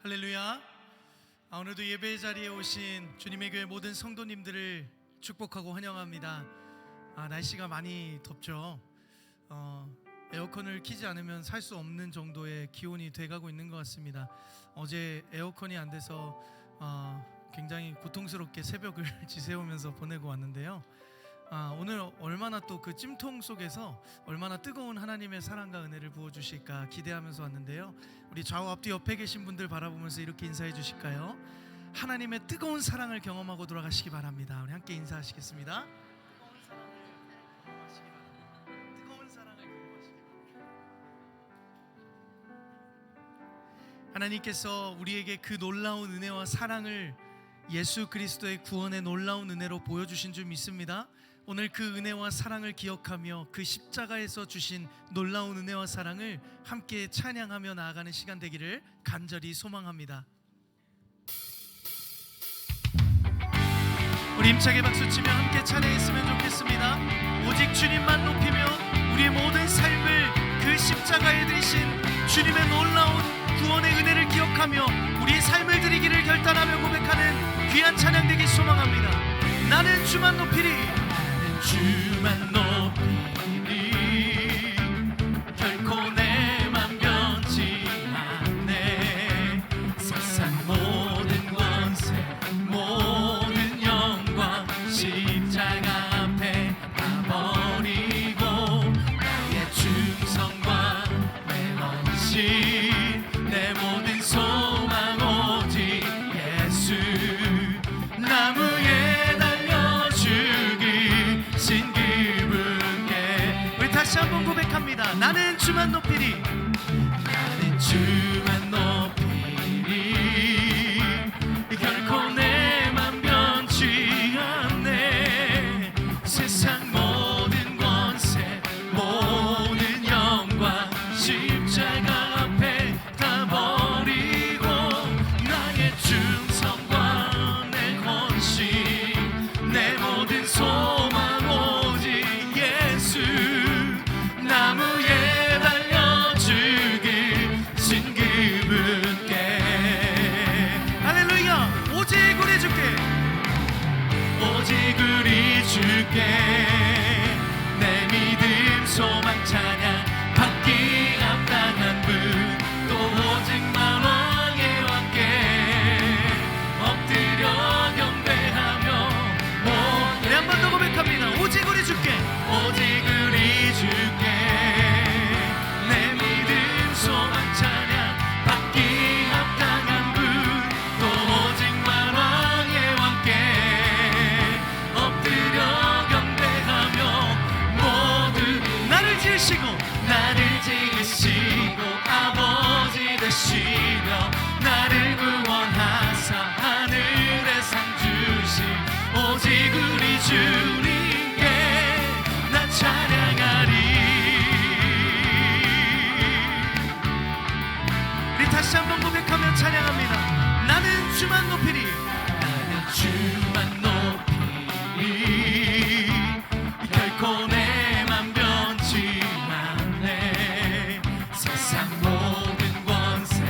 할렐루야. 오늘도 예배 자리에 오신 주님의 교회 모든 성도님들을 축복하고 환영합니다. 날씨가 많이 덥죠. 에어컨을 켜지 않으면 살 수 없는 정도의 기온이 돼가고 있는 것 같습니다. 어제 에어컨이 안 돼서 굉장히 고통스럽게 새벽을 지새우면서 보내고 왔는데요. 오늘 얼마나 또 그 찜통 속에서 얼마나 뜨거운 하나님의 사랑과 은혜를 부어주실까 기대하면서 왔는데요. 우리 좌우 앞뒤 옆에 계신 분들 바라보면서 이렇게 인사해 주실까요? 하나님의 뜨거운 사랑을 경험하고 돌아가시기 바랍니다. 우리 함께 인사하시겠습니다. 뜨거운 사랑을 경험하시기 바랍니다. 하나님께서 우리에게 그 놀라운 은혜와 사랑을 예수 그리스도의 구원의 놀라운 은혜로 보여주신 줄 믿습니다. 오늘 그 은혜와 사랑을 기억하며 그 십자가에서 주신 놀라운 은혜와 사랑을 함께 찬양하며 나아가는 시간 되기를 간절히 소망합니다. 우리 힘차게 박수치며 함께 찬양했으면 좋겠습니다. 오직 주님만 높이며 우리의 모든 삶을 그 십자가에 드리신 주님의 놀라운 구원의 은혜를 기억하며 우리의 삶을 드리기를 결단하며 고백하는 귀한 찬양 되길 소망합니다. 나는 주만 높이리, 주만 높이리, 결코 내 맘 변치 않네. 세상 모든 권세 모든 영광 십자가 앞에 다 버리고 나의 충성과 내 헌신 내 모든 소망 오직 예수 나무에 달려 죽이신 그분께. 우리 다시 한번 고백합니다. 나는 주만 높이리, 나는 주만 높이리, 결코 내 맘 변치 않네. 세상 모든 권세 모든 영광 십자가 앞에 다 버리고 나의 충성과 내 헌신 내 모든 소망 오직 예수 나무에 달려 죽이신 그분께. 할렐루야. 오직 우리 주께, 오직 우리 주께 내 믿음 소망 찬양 받기 합당한 분 또 오직만 왕의 왕께 엎드려 경배하며 우리 한 번 더 고백합니다. 오직 우리 주께, 오직 우리 주께 내 믿음 소망 찬양 받기 합당한 분 또 오직만 왕의 왕께 엎드려 경배하며 모두 나를 지으시고 아버지 되시며 나를 구원하사 하늘에 상 주신 오직 우리 주님께 나 찬양하리. 우리 다시 한번 고백하며 찬양합니다. 나는 주만 높이리, 나는 주만 높이리, 결코 내 맘 변치 않네. 세상 모든 권세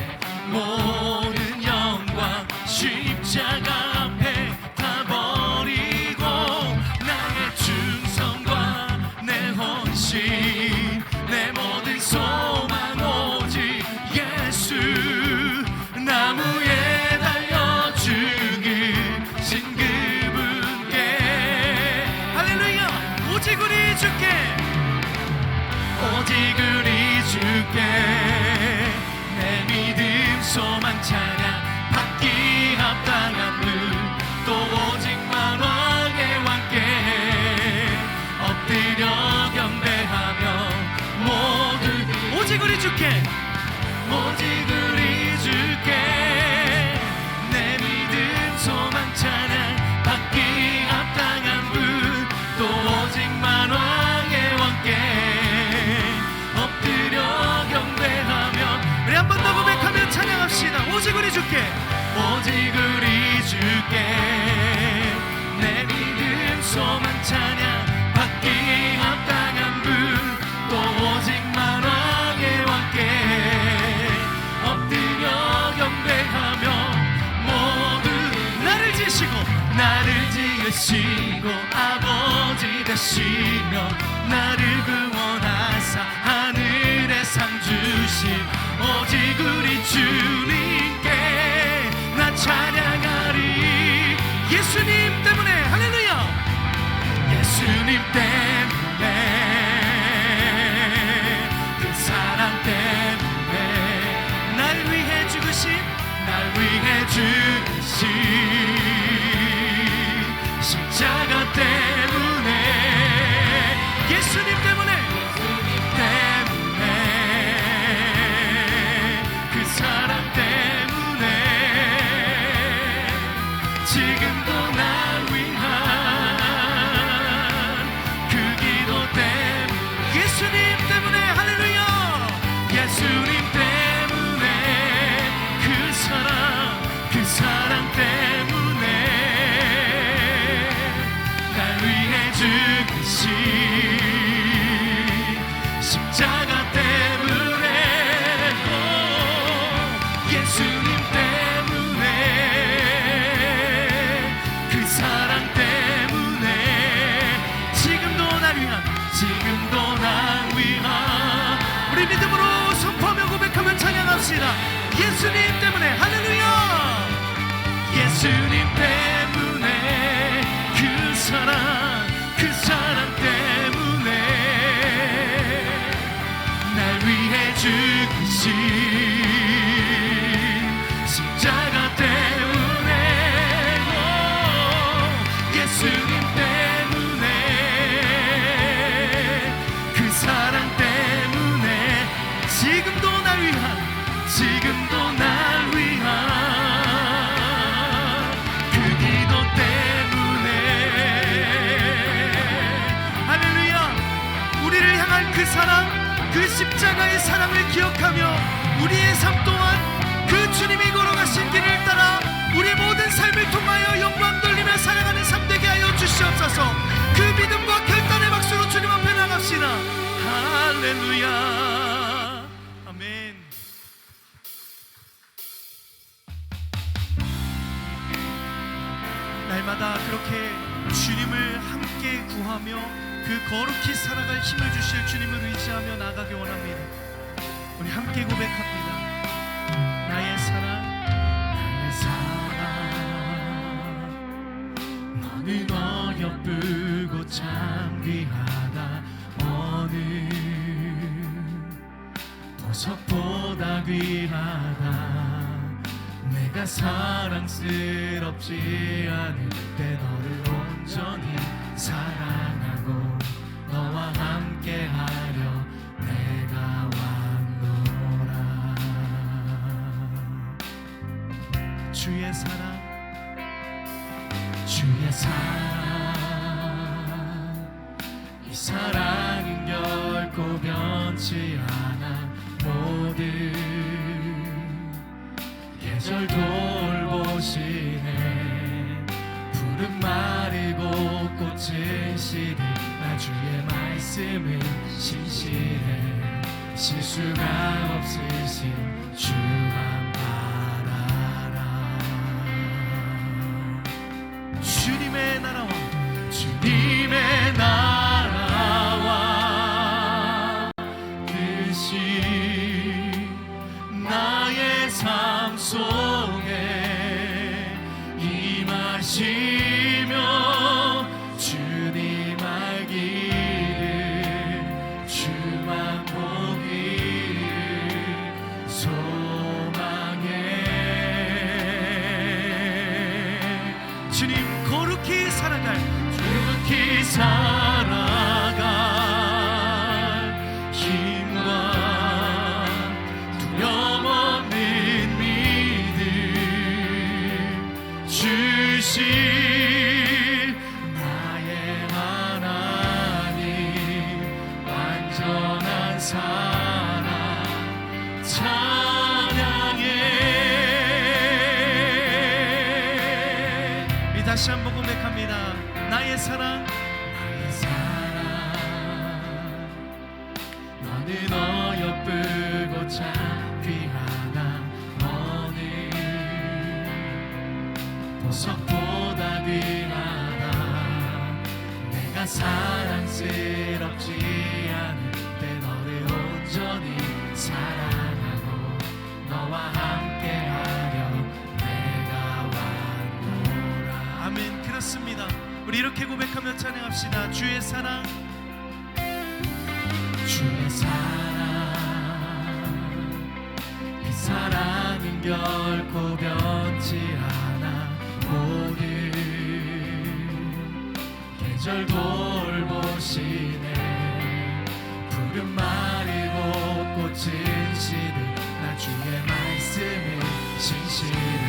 모든 영광 십자가 앞에 다 버리고 나의 충성과 내 헌신 내 모든 소망 오직 예수 나무에 달려 죽이신 그분께. 할렐루야. 오직 우리 주께, 오직 우리 주께 내 믿음 소망 찬양 받기 합당한 분 또 오직만 왕의 왕께 엎드려 경배하며 모두 오직 우리 주께, 오직 우리 주께 내 믿음 소망 찬양 받기 합당한 분 또 오직만 왕의 왕께 엎드려 경배하며. 우리 한 번 더 고백하며 찬양합시다. 오직 우리 주께, 오직 우리 주께 내 믿음 소망 찬양 받기 합당한 분 또 오직만 왕의 왕께 엎드려 경배하며 되시고 아버지 되시며 나를 구원하사 하늘에 상 주신 오직 우리 주님께 나 찬양하리. 예수님 때문에, 할렐루야. 예수님 때문에, 그 사랑 때문에, 날 위해 죽으신, 날 위해 죽으신 십자가 때문에, 예수님 때문에, 그 사랑 때문에, 지금도 날 위한 그 기도 때문에, 예수님 때문에, 할렐루야. 예수님 때문에, 그 사랑 때문에, 날 위해 죽으신 십자가 때문에, 예수님 때문에, 그 사랑 때문에, 지금도 날 위한, 지금도 날 위한, 우리 믿음으로 선포하며 고백하며 찬양합시다. 예수님 때문에, 할렐루야. 예수님 때문에, 그 사랑 때문에, 날 위해 죽으신 십자가 때문에, 예수님 때문에, 그 사랑 때문에, 지금도 날 위한, 지금도 날 위한 그 기도 때문에, 할렐루야. 우리를 향한 그 사랑, 그 십자가의 사랑을 기억하며 우리의 삶 또한 그 주님이 걸어가신 길을 따라 우리 모든 삶을 통하여 영광 돌리며 사랑하는 삶 되게 하여 주시옵소서. 그 믿음과 결단의 박수로 주님 앞에 나갑시다. 할렐루야. 아멘. 날마다 그렇게 주님을 함께 구하며 그 거룩히 살아갈 힘을 주실 주님을 의지하며 나가기 원합니다. 우리 함께 고백합니다. 나의 사랑, 나의 사랑, 너는 어여쁘고 참 귀하다. 어느 보석보다 귀하다. 내가 사랑스럽지 않을 때 너를 온전히 사랑하고 너와 함께하려 내가 왔노라. 주의 사랑, 주의 사랑, 이 사랑은 결코 변치 않아. 모든 계절 돌보시네. 푸른 마르고 꽃은 시들 나 주의 말씀은 신실해. 실수가 없으신 주만 바라라. 주님의 나라와, 주님의 나라와 뜻이 나의 삶 속에 임하시며 주님 알기를 주만 보기를 소망해. 주님 거룩히 살아갈, 거룩히 살아갈 힘과 두려움 없는 믿음 주실 나의 하나님. 완전한 사랑 찬양해. 이 다시 한번 고백합니다. 나의 사랑, 나의 사랑, 너는 어여쁘고 참 귀하다. 너는 보석보다 귀하다. 찬양합니다. 주의 사랑, 주의 사랑, 그 사랑은 결코 변치 않아. 모든 계절 돌보시네. 푸른 마리고 꽃은 시들 나 주의 말씀에 신실해.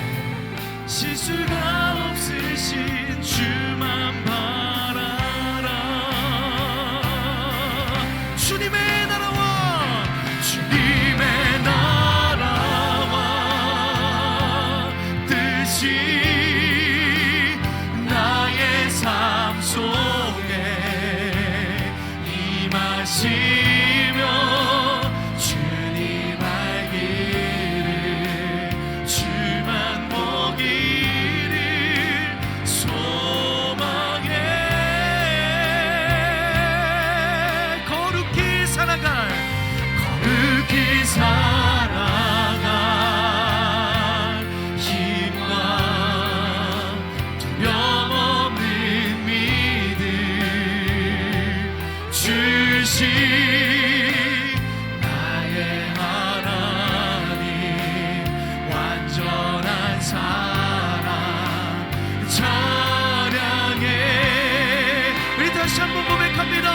실수가 없으신 주만 바라라. 주님의 나라와 주님의 나라와 뜻이 나의 삶 속에 임하시며 주님 알기를 주만 보기를 소망해. 거룩히 살아갈 힘과 두려움 없는 믿음 주신 나의 하나님. 완전한 사랑 찬양해. 우리 다시 한번 고백합니다.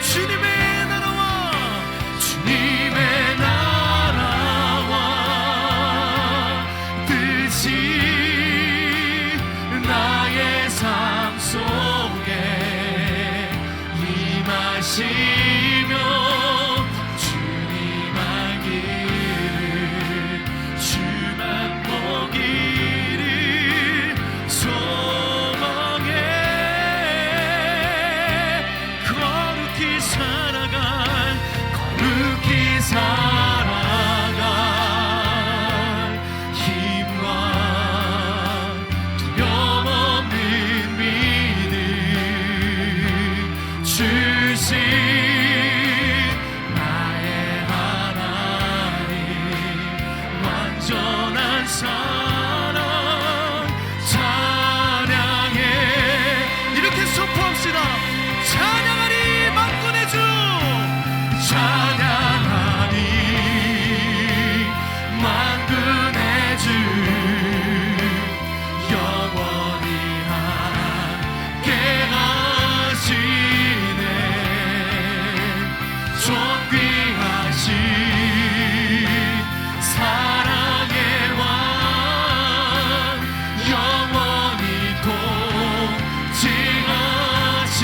주님의 나라와 주님의 나라와 뜻이 나의 삶 속에 임하시며 주님 알기를 주만 보기를 소망해. 거룩히 살아갈 거룩히 살아갈 힘과 두려움 없는 믿음 주신 나의 하나님. 완전한 사랑 찬양해. 이렇게 선포합시다. 찬양하리 만군의 주, 찬양하리 만군의 주. 영원히 함께 하시네. 존귀하신 사랑의 왕 영원히 통치하신.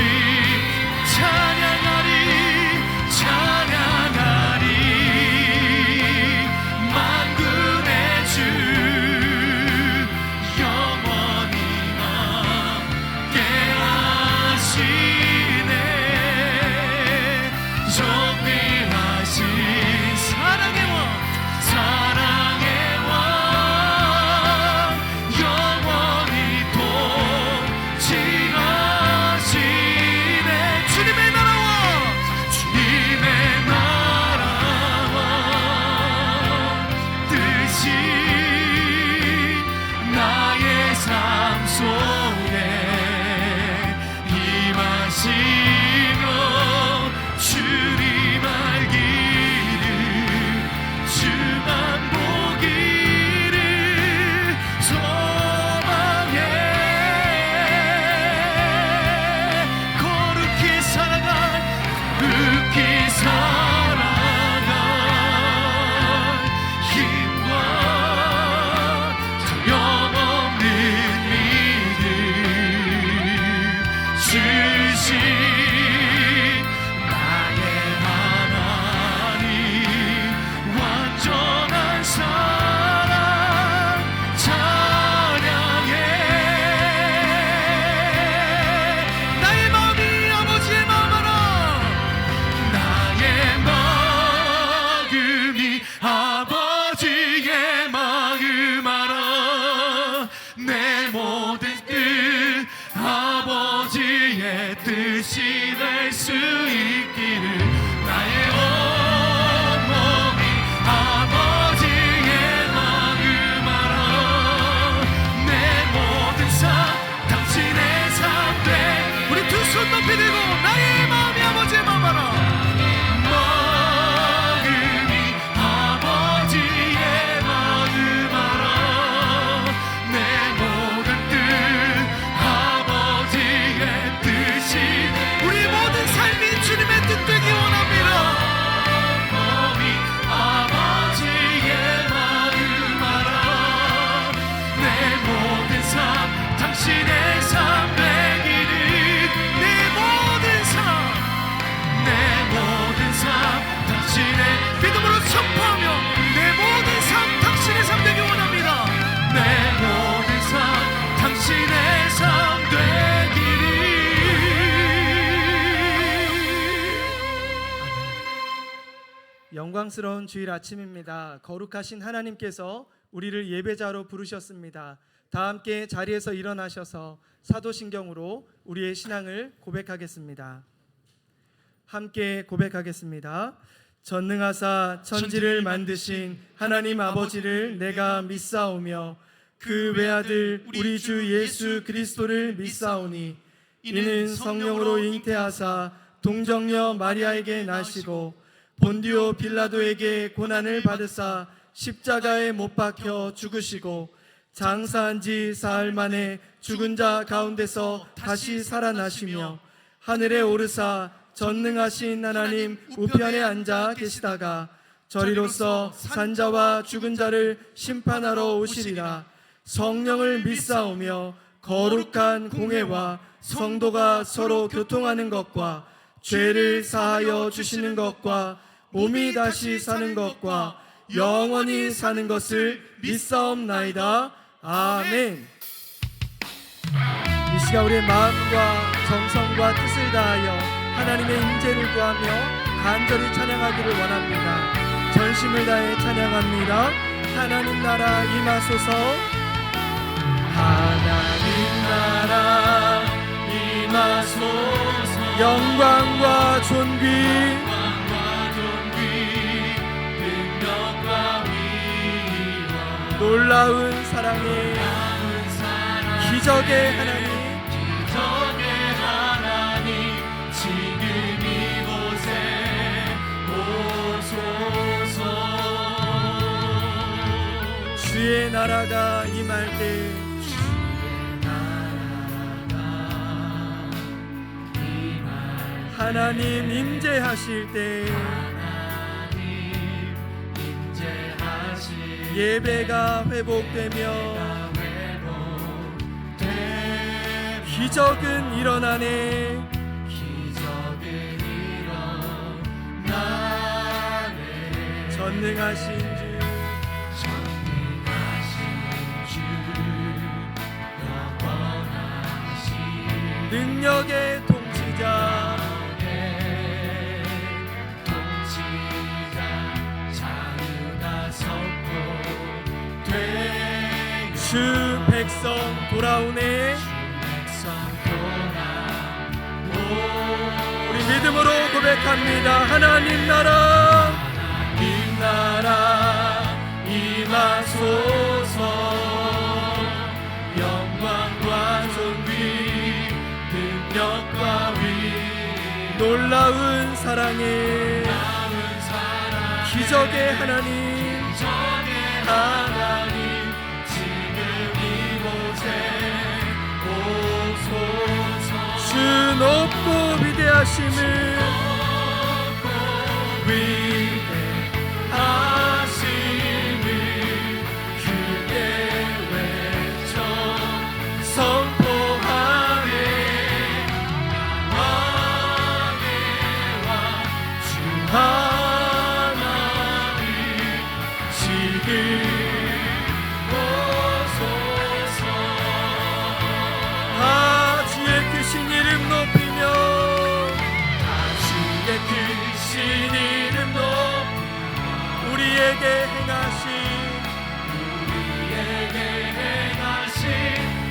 찬양하리 찬양하리 만군의 주. 영원히 함께 하시네. 존귀하신 사랑의 왕 사랑의 왕 영원히 통치하시네. 주님의 나라와 주님의 나라와 뜻이 나의 삶 속에 임하시며 주님 알기를 주만 보기를 소망해. 거룩히 살아갈 거룩히 살아갈 힘과 두려움 없는 믿음 주신 나의 하나님. 완전한 사랑 찬양해. 나의 마음이 아버지의 마음 알아. 나의 영광스러운 주일 아침입니다. 거룩하신 하나님께서 우리를 예배자로 부르셨습니다. 다 함께 자리에서 일어나셔서 사도신경으로 우리의 신앙을 고백하겠습니다. 함께 고백하겠습니다. 전능하사 천지를 만드신 하나님 아버지를 내가 믿사오며 그 외아들 우리 주 예수 그리스도를 믿사오니 이는 성령으로 잉태하사 동정녀 마리아에게 나시고 본디오 빌라도에게 고난을 받으사 십자가에 못 박혀 죽으시고 장사한 지 사흘 만에 죽은 자 가운데서 다시 살아나시며 하늘에 오르사 전능하신 하나님 우편에 앉아 계시다가 저리로서 산자와 죽은 자를 심판하러 오시리라. 성령을 믿사오며 거룩한 공회와 성도가 서로 교통하는 것과 죄를 사하여 주시는 것과 몸이 다시 사는 것과 영원히 사는 것을 믿사옵나이다. 아멘. 이 시간 우리의 마음과 정성과 뜻을 다하여 하나님의 임재를 구하며 간절히 찬양하기를 원합니다. 전심을 다해 찬양합니다. 하나님 나라 임하소서. 하나님 나라 임하소서. 영광과 존귀 능력과 위와 놀라운 사랑의 기적의 하나님 지금 이곳에 오소서. 주의 나라가 임할 때 하나님 임재하실 때 예배가 회복되며 기적은 일어나네. 전능하신 주 능력의 통치자 자유가 선포되고 주 백성 돌아오네. 우리 믿음으로 고백합니다. 하나님 나라 임하소서. 영광과 존귀 능력과 위 놀라운 사랑의 기적의 하나님 지금 이곳에 오소서. 주 높고 위대하심을 위대하심을 크게 외쳐 선포하네. 왕의 왕 주 하나님 지금 오소서. 주의 크신 이름 높이며 주의 크신 이름 높이 우리에게 행하신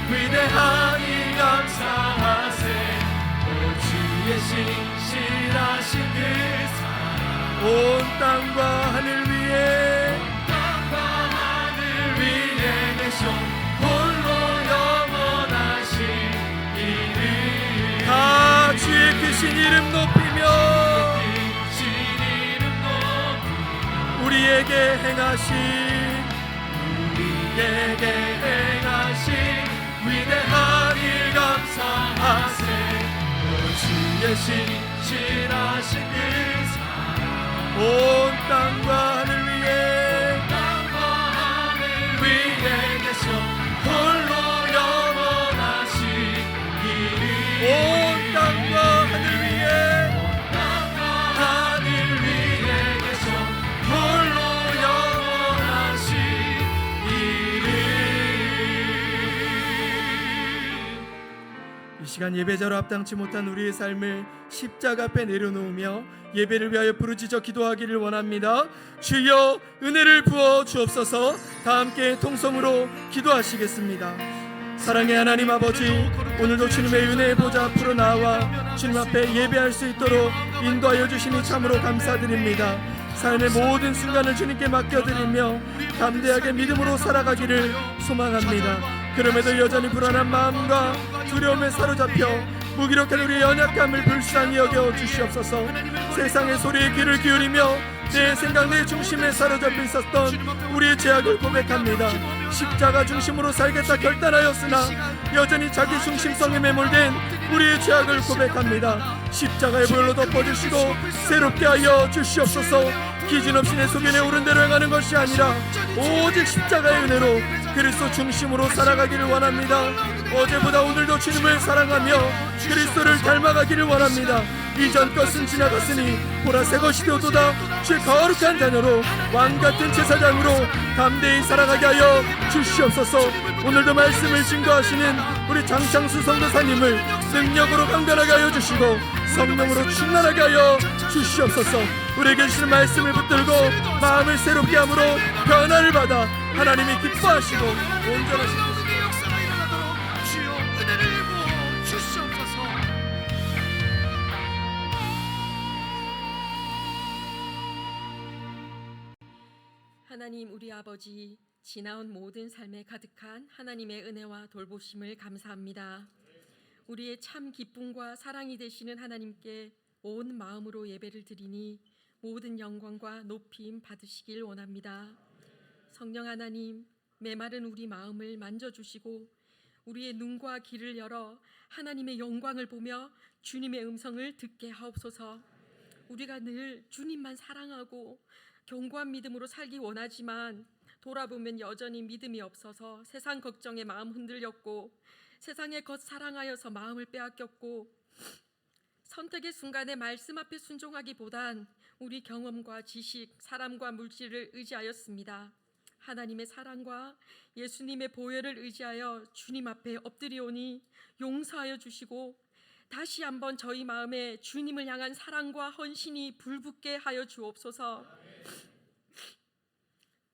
위대한 일 감사하세. 오 주의 신실하신 그 사랑 온 땅과 하늘 위에 계셔 홀로 영원하신 이름. 다 주의 크신 이름 높이며 우리에게 행하신 위대한 일 감사하세. 오 주의 신실하신 그 사랑 온 땅과 하늘 위에 계셔 홀로 영원하신 이름. 온 땅과 하늘 위에 계셔 홀로 영원하신 이름. 이 시간 예배자로 합당치 못한 우리의 삶을 십자가 앞에 내려놓으며 예배를 위하여 부르짖어 기도하기를 원합니다. 주여 은혜를 부어 주옵소서. 다 함께 통성으로 기도하시겠습니다. 사랑의 하나님 아버지, 오늘도 주님의 은혜의 보좌 앞으로 나와 주님 앞에 예배할 수 있도록 인도하여 주시니 참으로 감사드립니다. 삶의 모든 순간을 주님께 맡겨드리며 담대하게 믿음으로 살아가기를 소망합니다. 그럼에도 여전히 불안한 마음과 두려움에 사로잡혀 무기력한 우리의 연약함을 불쌍히 여겨 주시옵소서. 세상의 소리에 귀를 기울이며 내 생각 내 중심에 사로잡혀 있었던 우리의 죄악을 고백합니다. 십자가 중심으로 살겠다 결단하였으나 여전히 자기 중심성에 매몰된 우리의 죄악을 고백합니다. 십자가의 보혈로 덮어주시고 새롭게 하여 주시옵소서. 기준 없이 내 소견에 오른 대로 행하는 것이 아니라 오직 십자가의 은혜로 그리스도 중심으로 살아가기를 원합니다. 어제보다 오늘도 주님을 사랑하며 그리스도를 닮아가기를 원합니다. 이전 것은 지나갔으니 보라 새 것이 되었도다. 주의 거룩한 자녀로 왕같은 제사장으로 담대히 살아가게 하여 주시옵소서. 오늘도 말씀을 증거하시는 우리 장창수 선교사님을 능력으로 강건하게 하여 주시고 성령으로 충만하게 하여 주시옵소서. 우리에게 주시는 말씀을 붙들고 마음을 새롭게 함으로 변화를 받아 하나님이 기뻐하시고 온전하신 역사가 일어나도록 주여 은혜를 부어 주시옵소서. 하나님 우리 아버지, 지나온 모든 삶에 가득한 하나님의 은혜와 돌보심을 감사합니다. 우리의 참 기쁨과 사랑이 되시는 하나님께 온 마음으로 예배를 드리니 모든 영광과 높임 받으시길 원합니다. 성령 하나님, 메마른 우리 마음을 만져주시고 우리의 눈과 귀를 열어 하나님의 영광을 보며 주님의 음성을 듣게 하옵소서. 우리가 늘 주님만 사랑하고 견고한 믿음으로 살기 원하지만 돌아보면 여전히 믿음이 없어서 세상 걱정에 마음 흔들렸고 세상의 것 사랑하여서 마음을 빼앗겼고 선택의 순간에 말씀 앞에 순종하기보단 우리 경험과 지식, 사람과 물질을 의지하였습니다. 하나님의 사랑과 예수님의 보혈을 의지하여 주님 앞에 엎드리오니 용서하여 주시고 다시 한번 저희 마음에 주님을 향한 사랑과 헌신이 불붙게 하여 주옵소서.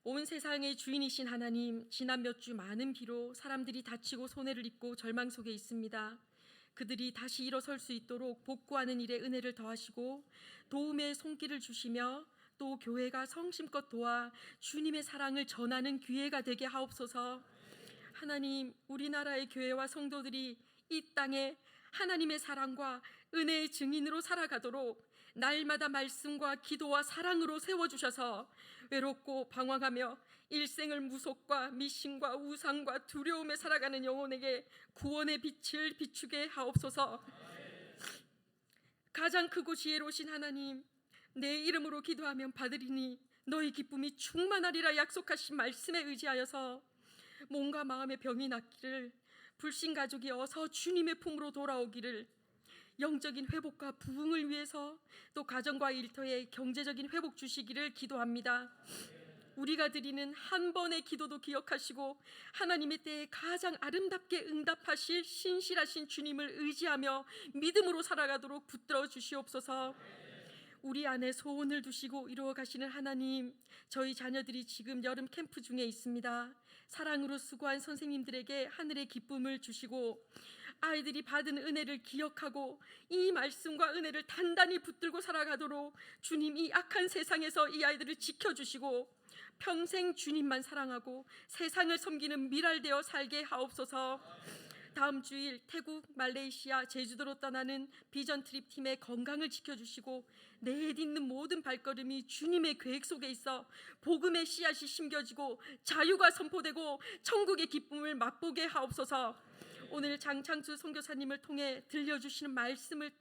온 세상의 주인이신 하나님, 지난 몇 주 많은 비로 사람들이 다치고 손해를 입고 절망 속에 있습니다. 그들이 다시 일어설 수 있도록 복구하는 일에 은혜를 더하시고 도움의 손길을 주시며 또 교회가 성심껏 도와 주님의 사랑을 전하는 기회가 되게 하옵소서. 하나님, 우리나라의 교회와 성도들이 이 땅에 하나님의 사랑과 은혜의 증인으로 살아가도록 날마다 말씀과 기도와 사랑으로 세워주셔서 외롭고 방황하며 일생을 무속과 미신과 우상과 두려움에 살아가는 영혼에게 구원의 빛을 비추게 하옵소서. 가장 크고 지혜로우신 하나님, 내 이름으로 기도하면 받으리니 너희 기쁨이 충만하리라 약속하신 말씀에 의지하여서 몸과 마음의 병이 낫기를, 불신 가족이 어서 주님의 품으로 돌아오기를, 영적인 회복과 부흥을 위해서 또 가정과 일터에 경제적인 회복 주시기를 기도합니다. 우리가 드리는 한 번의 기도도 기억하시고 하나님의 때에 가장 아름답게 응답하실 신실하신 주님을 의지하며 믿음으로 살아가도록 붙들어 주시옵소서. 우리 안에 소원을 두시고 이루어 가시는 하나님, 저희 자녀들이 지금 여름 캠프 중에 있습니다. 사랑으로 수고한 선생님들에게 하늘의 기쁨을 주시고 아이들이 받은 은혜를 기억하고 이 말씀과 은혜를 단단히 붙들고 살아가도록 주님, 이 악한 세상에서 이 아이들을 지켜주시고 평생 주님만 사랑하고 세상을 섬기는 미랄되어 살게 하옵소서. 다음 주일 태국, 말레이시아, 제주도로 떠나는 비전 트립 팀의 건강을 지켜주시고 내딛는 모든 발걸음이 주님의 계획 속에 있어 복음의 씨앗이 심겨지고 자유가 선포되고 천국의 기쁨을 맛보게 하옵소서. 오늘 장창수 선교사님을 통해 들려주시는 말씀을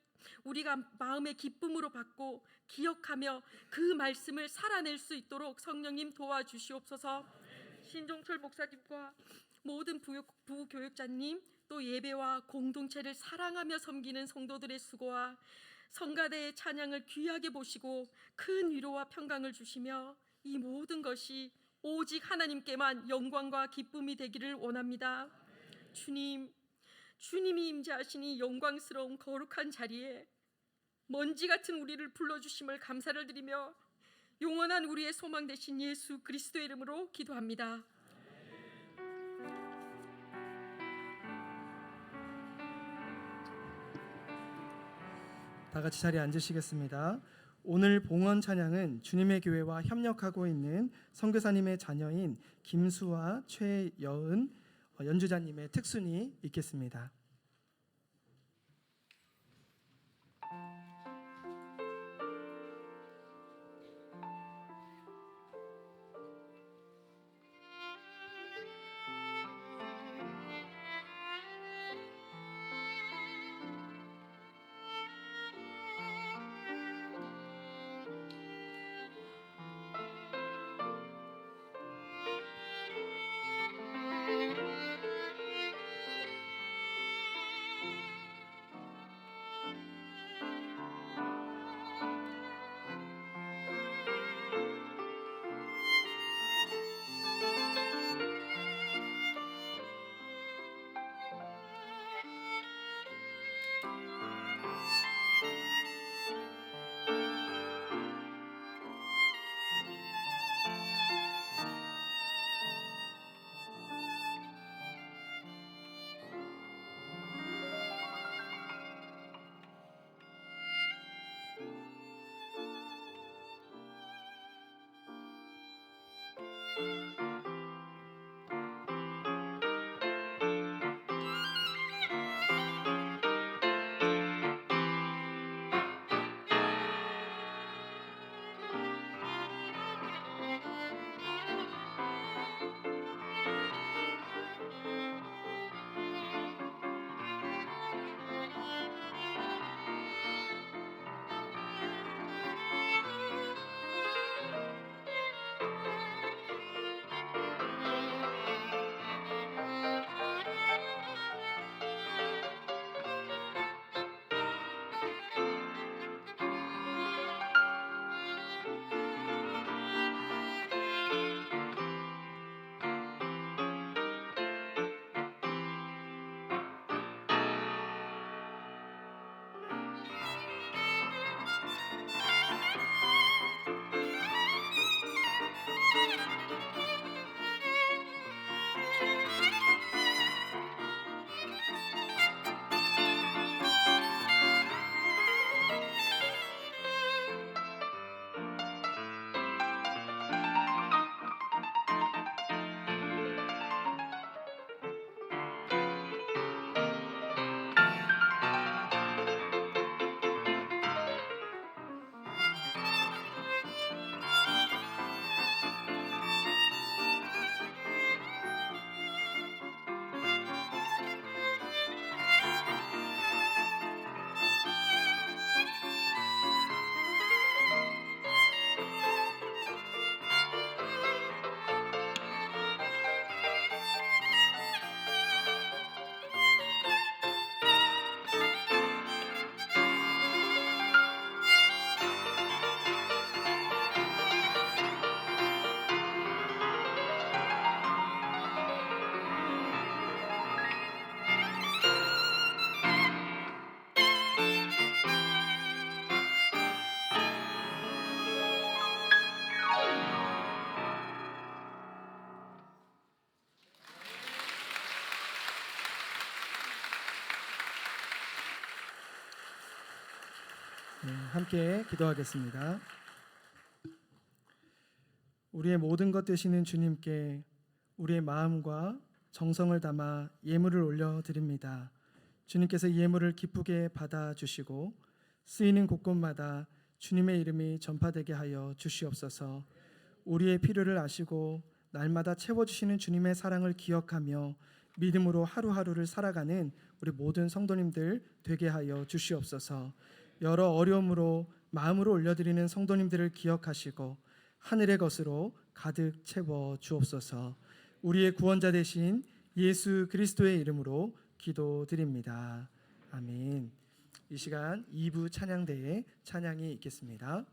우리가 마음의 기쁨으로 받고 기억하며 그 말씀을 살아낼 수 있도록 성령님 도와주시옵소서. 신종철 목사님과 모든 부교육자님, 또 예배와 공동체를 사랑하며 섬기는 성도들의 수고와 성가대의 찬양을 귀하게 보시고 큰 위로와 평강을 주시며 이 모든 것이 오직 하나님께만 영광과 기쁨이 되기를 원합니다. 주님, 주님이 임재하시니 영광스러운 거룩한 자리에 먼지 같은 우리를 불러주심을 감사를 드리며 영원한 우리의 소망 되신 예수 그리스도의 이름으로 기도합니다. 다 같이 자리에 앉으시겠습니다. 오늘 봉헌 찬양은 주님의 교회와 협력하고 있는 선교사님의 자녀인 김수아, 최여은 연주자님의 특순이 있겠습니다. 함께 기도하겠습니다. 우리의 모든 것 되시는 주님께 우리의 마음과 정성을 담아 예물을 올려드립니다. 주님께서 이 예물을 기쁘게 받아주시고 쓰이는 곳곳마다 주님의 이름이 전파되게 하여 주시옵소서. 우리의 필요를 아시고 날마다 채워주시는 주님의 사랑을 기억하며 믿음으로 하루하루를 살아가는 우리 모든 성도님들 되게 하여 주시옵소서. 여러 어려움으로 마음으로 올려드리는 성도님들을 기억하시고 하늘의 것으로 가득 채워 주옵소서. 우리의 구원자 되신 예수 그리스도의 이름으로 기도드립니다. 아멘. 이 시간 2부 찬양대에 찬양이 있겠습니다.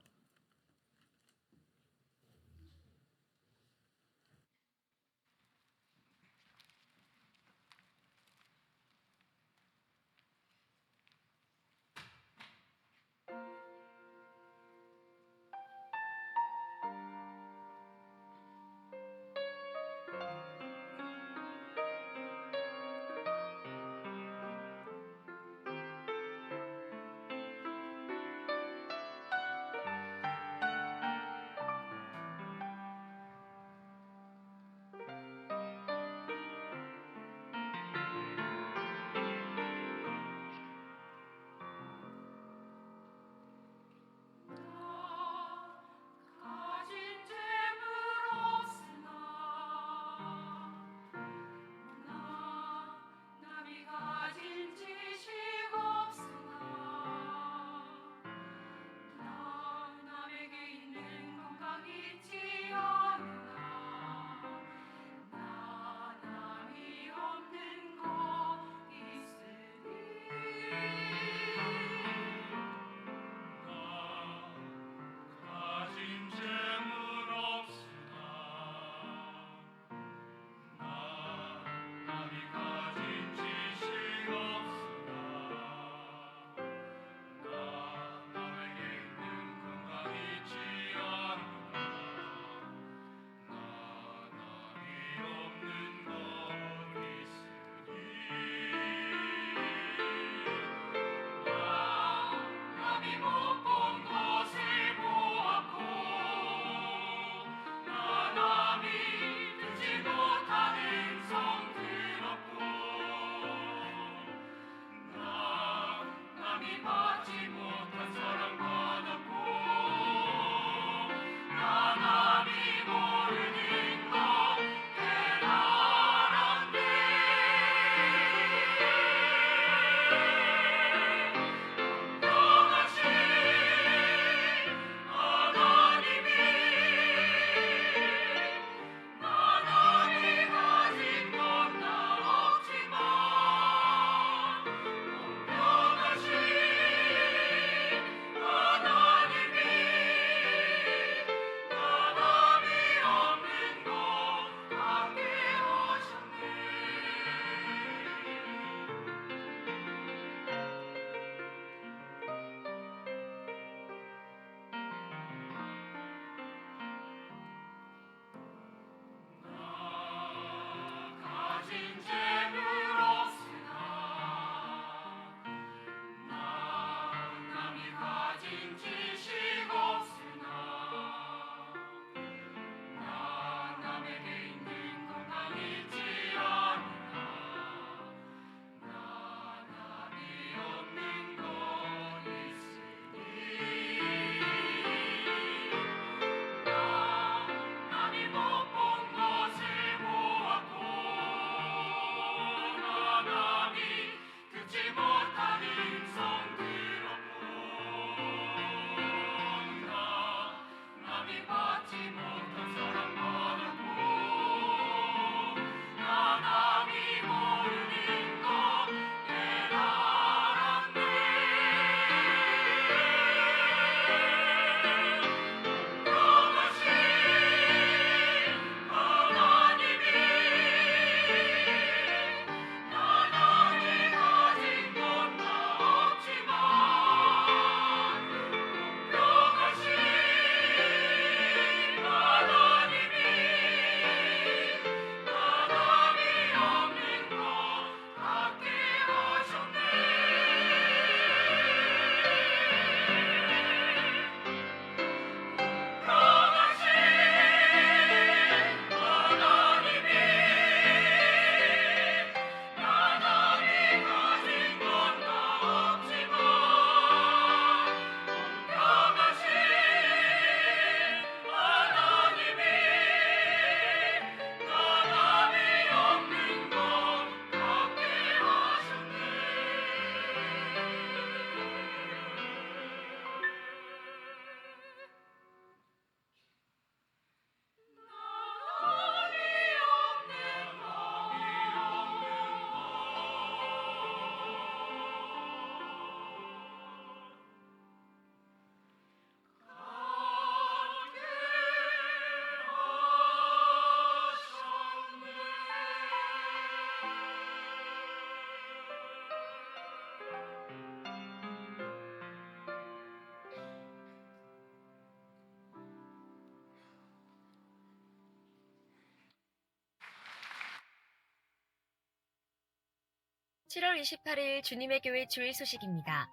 7월 28일 주님의 교회 주일 소식입니다.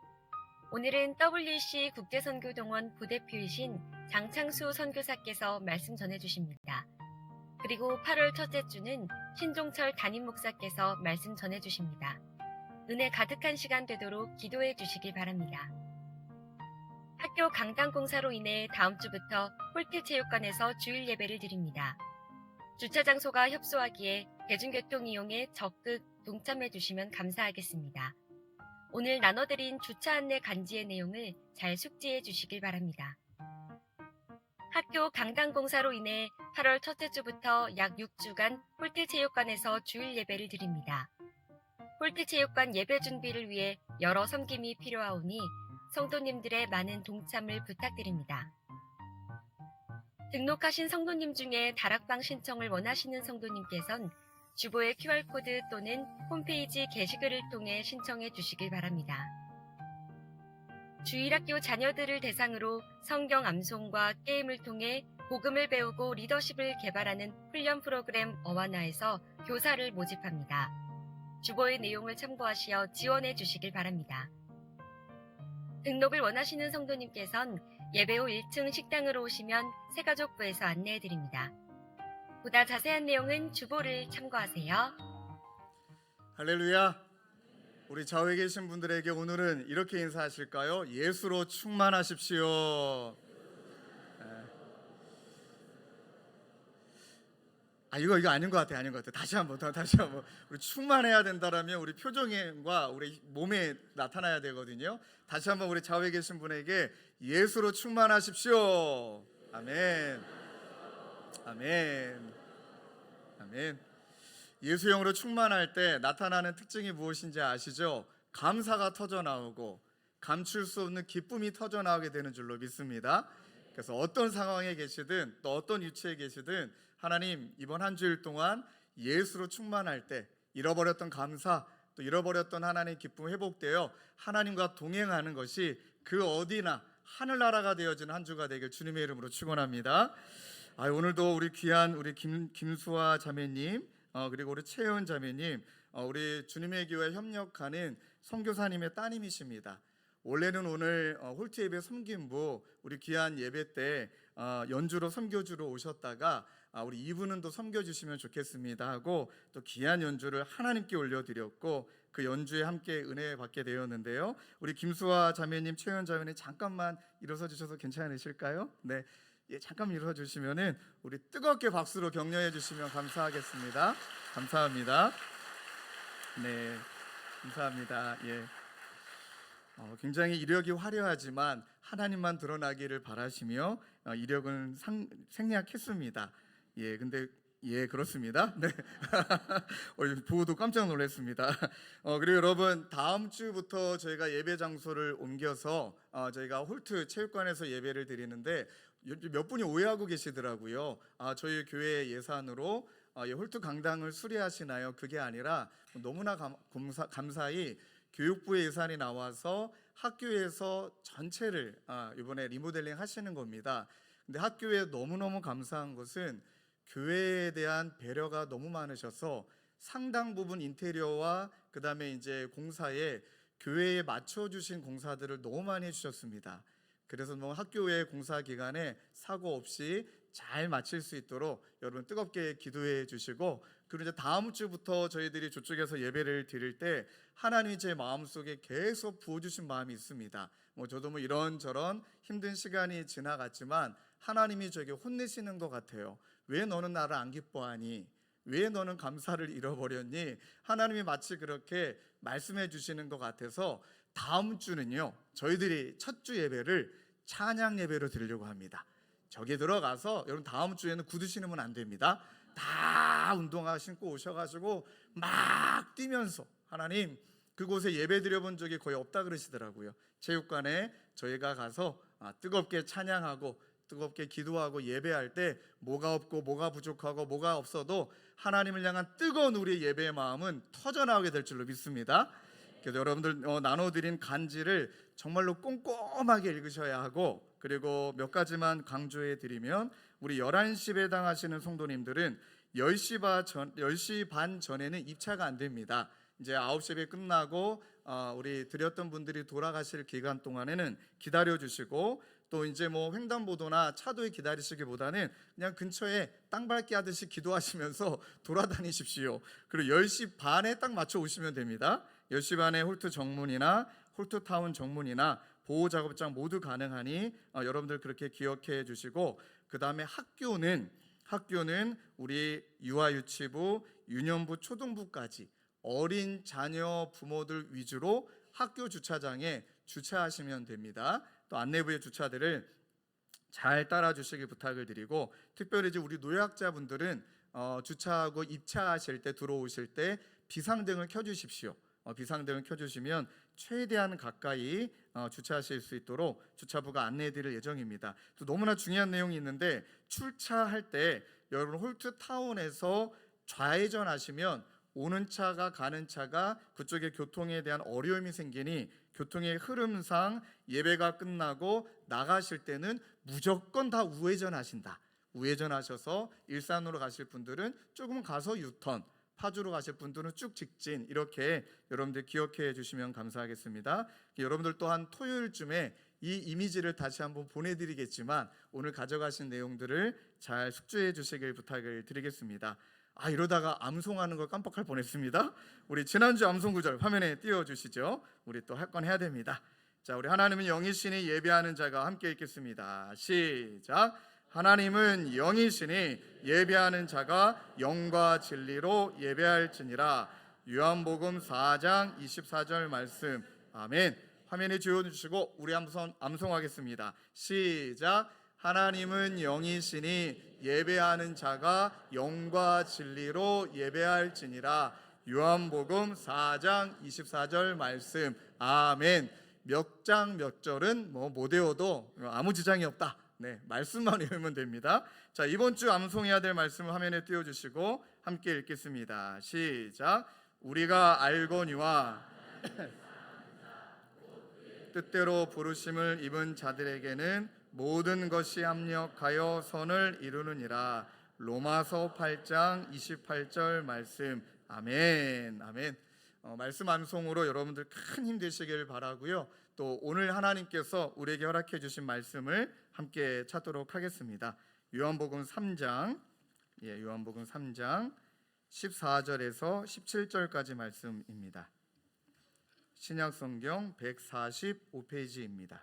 오늘은 WC 국제선교동원 부대표이신 장창수 선교사께서 말씀 전해주십니다. 그리고 8월 첫째 주는 신종철 담임 목사께서 말씀 전해주십니다. 은혜 가득한 시간 되도록 기도해 주시길 바랍니다. 학교 강당공사로 인해 다음 주부터 홀트체육관에서 주일 예배를 드립니다. 주차 장소가 협소하기에 대중교통 이용에 적극 동참해 주시면 감사하겠습니다. 오늘 나눠드린 주차 안내 간지의 내용을 잘 숙지해 주시길 바랍니다. 학교 강당공사로 인해 8월 첫째 주부터 약 6주간 홀트체육관에서 주일 예배를 드립니다. 홀트체육관 예배 준비를 위해 여러 섬김이 필요하오니 성도님들의 많은 동참을 부탁드립니다. 등록하신 성도님 중에 다락방 신청을 원하시는 성도님께선 주보의 QR코드 또는 홈페이지 게시글을 통해 신청해 주시길 바랍니다. 주일학교 자녀들을 대상으로 성경 암송과 게임을 통해 복음을 배우고 리더십을 개발하는 훈련 프로그램 어와나에서 교사를 모집합니다. 주보의 내용을 참고하시어 지원해 주시길 바랍니다. 등록을 원하시는 성도님께선 예배 후 1층 식당으로 오시면 새가족부에서 안내해 드립니다. 보다 자세한 내용은 주보를 참고하세요. 할렐루야. 우리 좌우에 계신 분들에게 오늘은 이렇게 인사하실까요? 예수로 충만하십시오. 이거 아닌 것 같아. 다시 한번. 우리 충만해야 된다라면 우리 표정과 우리 몸에 나타나야 되거든요. 다시 한번 우리 좌우에 계신 분에게 예수로 충만하십시오. 아멘. 아멘. 아멘. 예수형으로 충만할 때 나타나는 특징이 무엇인지 아시죠? 감사가 터져 나오고 감출 수 없는 기쁨이 터져 나오게 되는 줄로 믿습니다. 그래서 어떤 상황에 계시든 또 어떤 위치에 계시든 하나님 이번 한 주일 동안 예수로 충만할 때 잃어버렸던 감사 또 잃어버렸던 하나님의 기쁨 회복되어 하나님과 동행하는 것이 그 어디나 하늘나라가 되어지는 한 주가 되길 주님의 이름으로 축원합니다. 오늘도 우리 귀한 우리 김수아 자매님 그리고 우리 채은 자매님 우리 주님의 교회 협력하는 선교사님의 따님이십니다. 원래는 오늘 홀트 예배 섬김부 우리 귀한 예배 때 연주로 섬겨주러 오셨다가 우리 이분은 또 섬겨주시면 좋겠습니다 하고 또 귀한 연주를 하나님께 올려드렸고 그 연주에 함께 은혜 받게 되었는데요. 우리 김수아 자매님, 채연 자매님 잠깐만 일어서 주셔서 괜찮으실까요? 네, 잠깐 일어서 주시면은 우리 뜨겁게 박수로 격려해 주시면 감사하겠습니다. 감사합니다. 네, 감사합니다. 예. 굉장히 이력이 화려하지만 하나님만 드러나기를 바라시며 이력은 생략했습니다. 근데 그렇습니다. 네. 보고도 깜짝 놀랐습니다. 그리고 여러분 다음 주부터 저희가 예배 장소를 옮겨서 저희가 홀트 체육관에서 예배를 드리는데 몇 분이 오해하고 계시더라고요. 저희 교회 예산으로 홀트 강당을 수리하시나요? 그게 아니라 너무나 감사히 교육부의 예산이 나와서 학교에서 전체를 이번에 리모델링 하시는 겁니다. 근데 학교에 너무너무 감사한 것은 교회에 대한 배려가 너무 많으셔서 상당 부분 인테리어와 그다음에 이제 공사에 교회에 맞춰주신 공사들을 너무 많이 해주셨습니다. 그래서 학교의 공사 기간에 사고 없이 잘 마칠 수 있도록 여러분 뜨겁게 기도해 주시고 그리고 이제 다음 주부터 저희들이 저쪽에서 예배를 드릴 때 하나님이 제 마음속에 계속 부어주신 마음이 있습니다. 저도 이런저런 힘든 시간이 지나갔지만 하나님이 저에게 혼내시는 것 같아요. 왜 너는 나를 안 기뻐하니? 왜 너는 감사를 잃어버렸니? 하나님이 마치 그렇게 말씀해 주시는 것 같아서 다음 주는요 저희들이 첫 주 예배를 찬양 예배로 드리려고 합니다. 저기 들어가서 여러분 다음 주에는 구두 신으면 안 됩니다. 다 운동화 신고 오셔가지고 막 뛰면서 하나님 그곳에 예배 드려본 적이 거의 없다 그러시더라고요. 체육관에 저희가 가서 뜨겁게 찬양하고 뜨겁게 기도하고 예배할 때 뭐가 없고 뭐가 부족하고 뭐가 없어도 하나님을 향한 뜨거운 우리의 예배의 마음은 터져나오게 될 줄로 믿습니다. 그래서 여러분들 나눠드린 간지를 정말로 꼼꼼하게 읽으셔야 하고 그리고 몇 가지만 강조해 드리면 우리 11시 배당하시는 성도님들은 10시 반 전에는 입차가 안 됩니다. 이제 9시 예배 끝나고 우리 드렸던 분들이 돌아가실 기간 동안에는 기다려 주시고, 또 이제 뭐 횡단보도나 차도에 기다리시기보다는 그냥 근처에 땅 밟기 하듯이 기도하시면서 돌아다니십시오. 그리고 10시 반에 딱 맞춰 오시면 됩니다. 10시 반에 홀트 정문이나 홀트타운 정문이나 보호작업장 모두 가능하니 여러분들 그렇게 기억해 주시고, 그 다음에 학교는 우리 유아유치부, 유년부, 초등부까지 어린 자녀 부모들 위주로 학교 주차장에 주차하시면 됩니다. 또 안내부의 주차들을 잘 따라주시길 부탁을 드리고, 특별히 이제 우리 노약자분들은 주차하고 입차하실 때, 들어오실 때 비상등을 켜주십시오. 비상등을 켜주시면 최대한 가까이 주차하실 수 있도록 주차부가 안내해드릴 예정입니다. 또 너무나 중요한 내용이 있는데, 출차할 때 여러분 홀트타운에서 좌회전하시면 오는 차가 가는 차가 그쪽에 교통에 대한 어려움이 생기니, 교통의 흐름상 예배가 끝나고 나가실 때는 무조건 다 우회전하신다. 우회전하셔서 일산으로 가실 분들은 조금 가서 유턴, 파주로 가실 분들은 쭉 직진, 이렇게 여러분들 기억해 주시면 감사하겠습니다. 여러분들 또한 토요일쯤에 이 이미지를 다시 한번 보내드리겠지만 오늘 가져가신 내용들을 잘 숙지해 주시길 부탁을 드리겠습니다. 이러다가 암송하는 걸 깜빡할 뻔했습니다. 우리 지난주 암송 구절 화면에 띄워주시죠. 우리 또 할 건 해야 됩니다. 자, 우리 하나님은 영이시니 예배하는 자가 함께 읽겠습니다. 시작. 하나님은 영이시니 예배하는 자가 영과 진리로 예배할지니라. 요한복음 4장 24절 말씀. 아멘. 화면에 지워주시고 우리 암송하겠습니다. 시작. 하나님은 영이시니 예배하는 자가 영과 진리로 예배할지니라. 요한복음 4장 24절 말씀. 아멘. 몇 장 몇 절은 못 외워도 아무 지장이 없다. 네, 말씀만 외우면 됩니다. 자, 이번 주 암송해야 될 말씀을 화면에 띄워주시고 함께 읽겠습니다. 시작. 우리가 알거니와 뜻대로 부르심을 입은 자들에게는 모든 것이 합력하여 선을 이루느니라. 로마서 8장 28절 말씀. 아멘. 아멘. 말씀 암송으로 여러분들 큰 힘 되시길 바라고요. 또 오늘 하나님께서 우리에게 허락해 주신 말씀을 함께 찾도록 하겠습니다. 요한복음 3장 14절에서 17절까지 말씀입니다. 신약성경 145페이지입니다.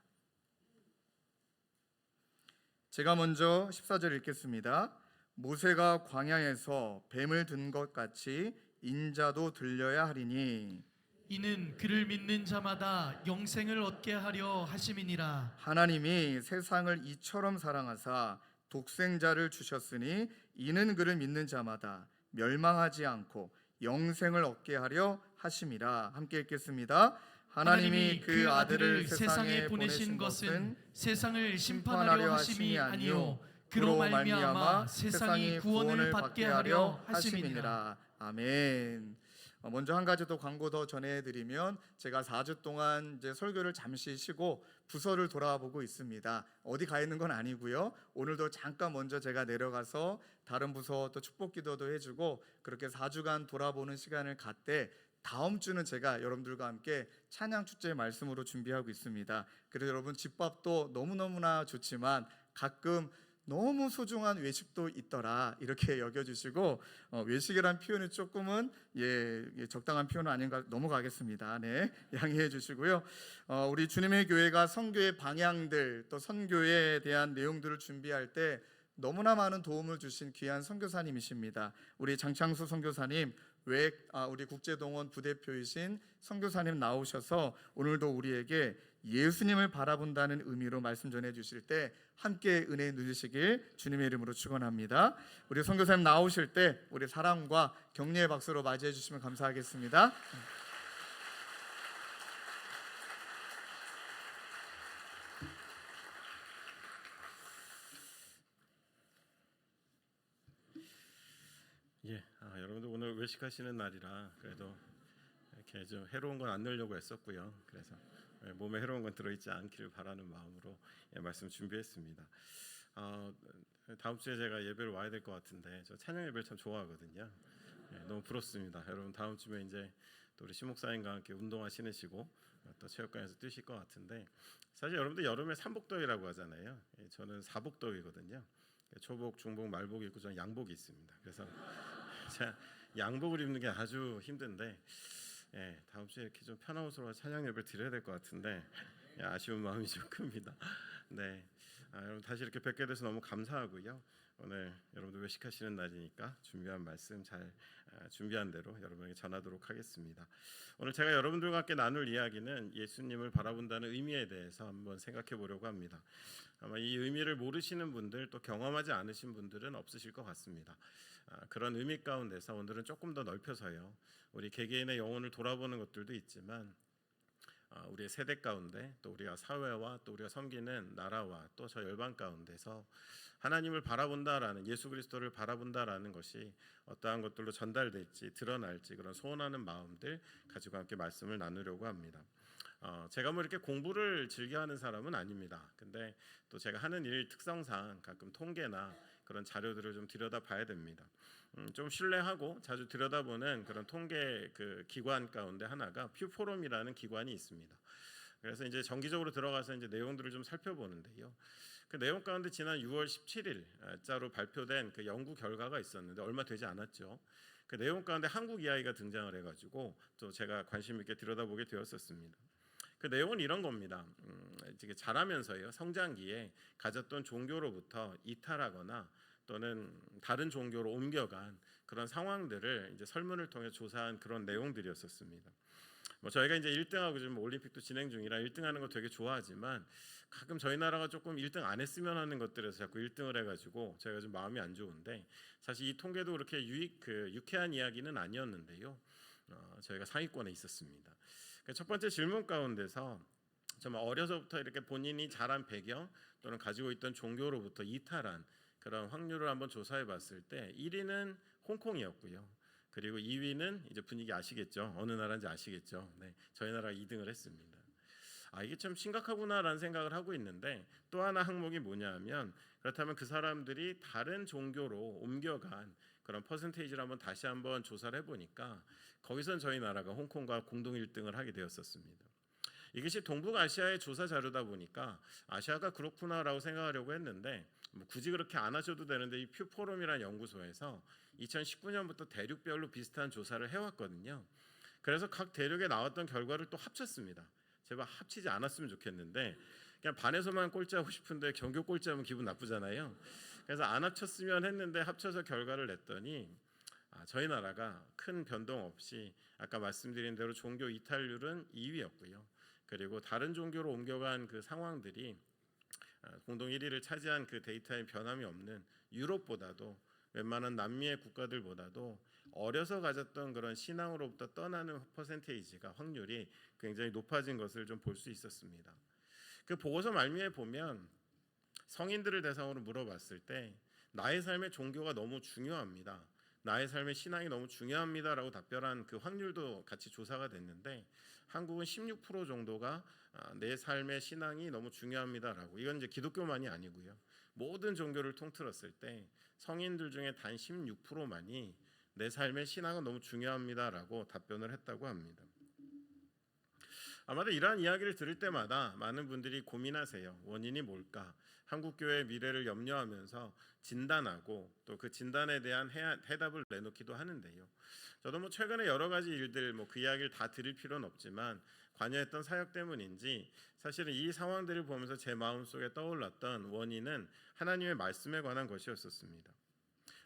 제가 먼저 14절 읽겠습니다. 모세가 광야에서 뱀을 든 것 같이 인자도 들려야 하리니 이는 그를 믿는 자마다 영생을 얻게 하려 하심이니라. 하나님이 세상을 이처럼 사랑하사 독생자를 주셨으니 이는 그를 믿는 자마다 멸망하지 않고 영생을 얻게 하려 하심이라. 함께 읽겠습니다. 하나님이 그 아들을 세상에 보내신 것은 세상을 심판하려 하심이 아니요 그로 말미암아 세상이 구원을 받게 하려 하심이니라. 아멘. 먼저 한 가지 더 광고 더 전해드리면, 제가 4주 동안 이제 설교를 잠시 쉬고 부서를 돌아보고 있습니다. 어디 가 있는 건 아니고요. 오늘도 잠깐 먼저 제가 내려가서 다른 부서 또 축복기도도 해주고 그렇게 4주간 돌아보는 시간을 갖되, 다음 주는 제가 여러분들과 함께 찬양 축제 말씀으로 준비하고 있습니다. 그래서 여러분 집밥도 너무너무나 좋지만 가끔 너무 소중한 외식도 있더라, 이렇게 여겨주시고 외식이란 표현이 조금은 적당한 표현은 아닌가 넘어가겠습니다. 네, 양해해 주시고요. 우리 주님의 교회가 선교의 방향들 또 선교에 대한 내용들을 준비할 때 너무나 많은 도움을 주신 귀한 선교사님이십니다. 우리 장창수 선교사님, 우리 국제동원 부대표이신 선교사님 나오셔서 오늘도 우리에게 예수님을 바라본다는 의미로 말씀 전해 주실 때 함께 은혜 누리시길 주님의 이름으로 축원합니다. 우리 선교사님 나오실 때 우리 사랑과 격려의 박수로 맞이해 주시면 감사하겠습니다. 여러분들 오늘 외식하시는 날이라 그래도 이렇게 좀 해로운 건 안 넣으려고 했었고요. 그래서 몸에 해로운 건 들어있지 않기를 바라는 마음으로 말씀 준비했습니다. 다음 주에 제가 예배를 와야 될 것 같은데 저 찬양 예배를 참 좋아하거든요. 너무 부럽습니다. 여러분 다음 주에 이제 또 우리 신목사님과 함께 운동화 신으시고 또 체육관에서 뛰실 것 같은데, 사실 여러분들 여름에 삼복더위라고 하잖아요. 저는 사복더위거든요. 초복, 중복, 말복이 있고 저는 양복이 있습니다. 그래서 제가 양복을 입는 게 아주 힘든데, 다음 주에 이렇게 좀 편한 옷으로 찬양 예배를 드려야 될 것 같은데 아쉬운 마음이 좀 큽니다. 네, 여러분 다시 이렇게 뵙게 돼서 너무 감사하고요. 오늘 여러분들 외식하시는 날이니까 준비한 말씀 잘 준비한 대로 여러분에게 전하도록 하겠습니다. 오늘 제가 여러분들과 함께 나눌 이야기는 예수님을 바라본다는 의미에 대해서 한번 생각해 보려고 합니다. 아마 이 의미를 모르시는 분들, 또 경험하지 않으신 분들은 없으실 것 같습니다. 그런 의미 가운데서 오늘은 조금 더 넓혀서요, 우리 개개인의 영혼을 돌아보는 것들도 있지만 우리의 세대 가운데, 또 우리가 사회와 또 우리가 섬기는 나라와 또 저 열방 가운데서 하나님을 바라본다라는, 예수 그리스도를 바라본다라는 것이 어떠한 것들로 전달될지 드러날지, 그런 소원하는 마음들 가지고 함께 말씀을 나누려고 합니다. 제가 뭐 이렇게 공부를 즐겨하는 사람은 아닙니다. 근데 또 제가 하는 일 특성상 가끔 통계나 그런 자료들을 좀 들여다봐야 됩니다. 좀 신뢰하고 자주 들여다보는 그런 통계 그 기관 가운데 하나가 퓨포럼이라는 기관이 있습니다. 그래서 이제 정기적으로 들어가서 이제 내용들을 좀 살펴보는데요. 그 내용 가운데 지난 6월 17일자로 발표된 그 연구 결과가 있었는데 얼마 되지 않았죠. 그 내용 가운데 한국 이야기가 등장을 해가지고 또 제가 관심 있게 들여다보게 되었었습니다. 그 내용은 이런 겁니다. 자라면서요, 성장기에 가졌던 종교로부터 이탈하거나 또는 다른 종교로 옮겨간 그런 상황들을 이제 설문을 통해 조사한 그런 내용들이었었습니다. 뭐 저희가 이제 1등하고 지금 올림픽도 진행 중이라 1등하는 거 되게 좋아하지만 가끔 저희 나라가 조금 1등 안 했으면 하는 것들에서 자꾸 1등을 해가지고 저희가 좀 마음이 안 좋은데, 사실 이 통계도 그렇게 유쾌한 이야기는 아니었는데요. 저희가 상위권에 있었습니다. 첫 번째 질문 가운데서 정말 어려서부터 이렇게 본인이 자란 배경 또는 가지고 있던 종교로부터 이탈한 그런 확률을 한번 조사해 봤을 때 1위는 홍콩이었고요. 그리고 2위는 이제 분위기 아시겠죠? 어느 나라인지 아시겠죠? 네, 저희 나라가 2등을 했습니다. 이게 참 심각하구나라는 생각을 하고 있는데, 또 하나 항목이 뭐냐면, 그렇다면 그 사람들이 다른 종교로 옮겨간 그런 퍼센테이지를 한번 다시 한번 조사를 해보니까 거기선 저희 나라가 홍콩과 공동 1등을 하게 되었었습니다. 이것이 동북아시아의 조사 자료다 보니까 아시아가 그렇구나라고 생각하려고 했는데, 뭐 굳이 그렇게 안 하셔도 되는데 이 퓨포럼이라는 연구소에서 2019년부터 대륙별로 비슷한 조사를 해왔거든요. 그래서 각 대륙에 나왔던 결과를 또 합쳤습니다. 제발 합치지 않았으면 좋겠는데, 그냥 반에서만 꼴찌하고 싶은데 전교 꼴찌하면 기분 나쁘잖아요. 그래서 안 합쳤으면 했는데 합쳐서 결과를 냈더니 저희 나라가 큰 변동 없이 아까 말씀드린 대로 종교 이탈률은 2위였고요. 그리고 다른 종교로 옮겨간 그 상황들이 공동 1위를 차지한 그 데이터에 변함이 없는 유럽보다도, 웬만한 남미의 국가들보다도 어려서 가졌던 그런 신앙으로부터 떠나는 퍼센테이지가, 확률이 굉장히 높아진 것을 좀 볼 수 있었습니다. 그 보고서 말미에 보면 성인들을 대상으로 물어봤을 때 나의 삶의 종교가 너무 중요합니다, 나의 삶의 신앙이 너무 중요합니다라고 답변한 그 확률도 같이 조사가 됐는데, 한국은 16% 정도가 내 삶의 신앙이 너무 중요합니다라고. 이건 이제 기독교만이 아니고요, 모든 종교를 통틀었을 때 성인들 중에 단 16%만이 내 삶의 신앙은 너무 중요합니다라고 답변을 했다고 합니다. 아마도 이러한 이야기를 들을 때마다 많은 분들이 고민하세요. 원인이 뭘까? 한국교회의 미래를 염려하면서 진단하고 또 그 진단에 대한 해답을 내놓기도 하는데요. 저도 뭐 최근에 여러 가지 일들, 그 이야기를 다 드릴 필요는 없지만 관여했던 사역 때문인지 사실은 이 상황들을 보면서 제 마음속에 떠올랐던 원인은 하나님의 말씀에 관한 것이었었습니다.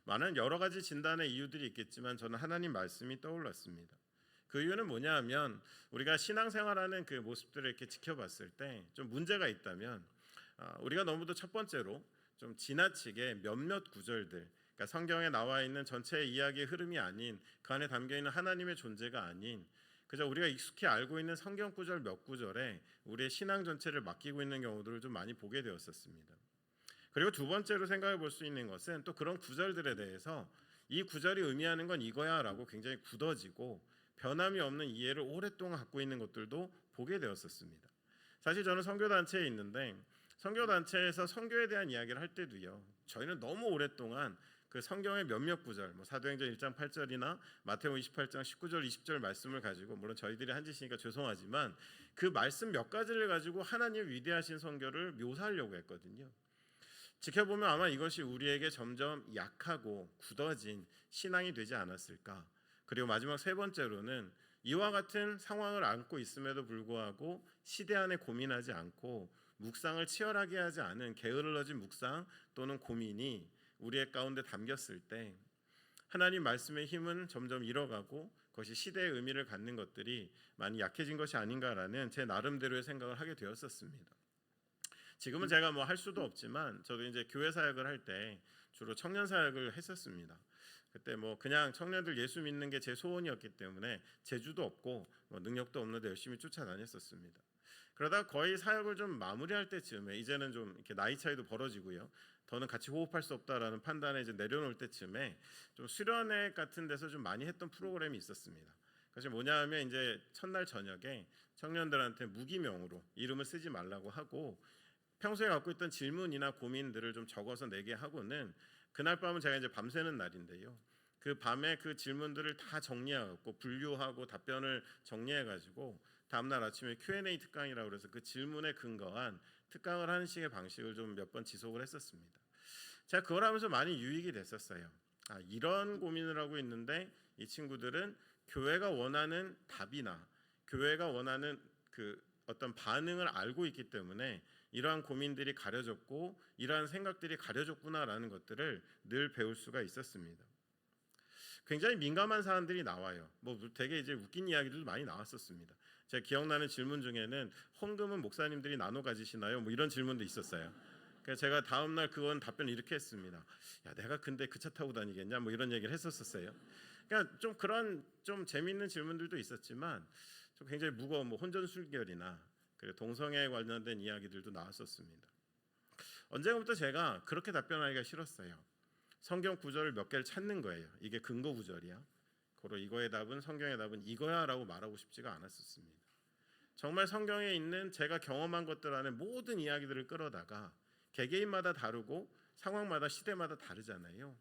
많은 여러 가지 진단의 이유들이 있겠지만 저는 하나님 말씀이 떠올랐습니다. 그 이유는 뭐냐 하면, 우리가 신앙생활하는 그 모습들을 이렇게 지켜봤을 때 좀 문제가 있다면, 우리가 너무도 첫 번째로 좀 지나치게 몇몇 구절들, 그러니까 성경에 나와 있는 전체의 이야기의 흐름이 아닌, 그 안에 담겨 있는 하나님의 존재가 아닌, 그저 우리가 익숙히 알고 있는 성경 구절 몇 구절에 우리의 신앙 전체를 맡기고 있는 경우들을 좀 많이 보게 되었었습니다. 그리고 두 번째로 생각해 볼 수 있는 것은, 또 그런 구절들에 대해서 이 구절이 의미하는 건 이거야라고 굉장히 굳어지고 변함이 없는 이해를 오랫동안 갖고 있는 것들도 보게 되었었습니다. 사실 저는 선교단체에 있는데, 선교단체에서 선교에 대한 이야기를 할 때도요, 저희는 너무 오랫동안 그 성경의 몇몇 구절, 사도행전 1장 8절이나 마태복음 28장 19절 20절 말씀을 가지고, 물론 저희들이 한 짓이니까 죄송하지만 그 말씀 몇 가지를 가지고 하나님의 위대하신 선교를 묘사하려고 했거든요. 지켜보면 아마 이것이 우리에게 점점 약하고 굳어진 신앙이 되지 않았을까. 그리고 마지막 세 번째로는 이와 같은 상황을 안고 있음에도 불구하고 시대 안에 고민하지 않고 묵상을 치열하게 하지 않은 게을러진 묵상 또는 고민이 우리의 가운데 담겼을 때 하나님 말씀의 힘은 점점 잃어가고 그것이 시대의 의미를 갖는 것들이 많이 약해진 것이 아닌가라는 제 나름대로의 생각을 하게 되었었습니다. 지금은 제가 할 수도 없지만 저도 이제 교회 사역을 할 때 주로 청년 사역을 했었습니다. 그때 그냥 청년들 예수 믿는 게 제 소원이었기 때문에 재주도 없고 능력도 없는데 열심히 쫓아다녔었습니다. 그러다 거의 사역을 좀 마무리할 때쯤에 이제는 좀 이렇게 나이 차이도 벌어지고요. 더는 같이 호흡할 수 없다라는 판단에 이제 내려놓을 때쯤에 좀 수련회 같은 데서 좀 많이 했던 프로그램이 있었습니다. 그것이 뭐냐면 이제 첫날 저녁에 청년들한테 무기명으로 이름을 쓰지 말라고 하고 평소에 갖고 있던 질문이나 고민들을 좀 적어서 내게 하고는 그날 밤은 제가 이제 밤새는 날인데요. 그 밤에 그 질문들을 다 정리하고 분류하고 답변을 정리해가지고 다음날 아침에 Q&A 특강이라고 그래서 그 질문에 근거한 특강을 하는 식의 방식을 좀 몇 번 지속을 했었습니다. 제가 그걸 하면서 많이 유익이 됐었어요. 이런 고민을 하고 있는데 이 친구들은 교회가 원하는 답이나 교회가 원하는 그 어떤 반응을 알고 있기 때문에 이러한 고민들이 가려졌고 이러한 생각들이 가려졌구나라는 것들을 늘 배울 수가 있었습니다. 굉장히 민감한 사람들이 나와요. 되게 이제 웃긴 이야기들도 많이 나왔었습니다. 제가 기억나는 질문 중에는 헌금은 목사님들이 나눠 가지시나요? 이런 질문도 있었어요. 그래서 제가 다음 날 그건 답변을 이렇게 했습니다. 야, 내가 근데 그 차 타고 다니겠냐? 이런 얘기를 했었어요. 그러니까 좀 그런 좀 재미있는 질문들도 있었지만 좀 굉장히 무거운 혼전순결이나 그리고 동성애에 관련된 이야기들도 나왔었습니다. 언젠가부터 제가 그렇게 답변하기가 싫었어요. 성경 구절을 몇 개를 찾는 거예요. 이게 근거 구절이야. 고로 이거의 답은 성경의 답은 이거야라고 말하고 싶지가 않았었습니다. 정말 성경에 있는 제가 경험한 것들 안에 모든 이야기들을 끌어다가 개개인마다 다르고 상황마다 시대마다 다르잖아요.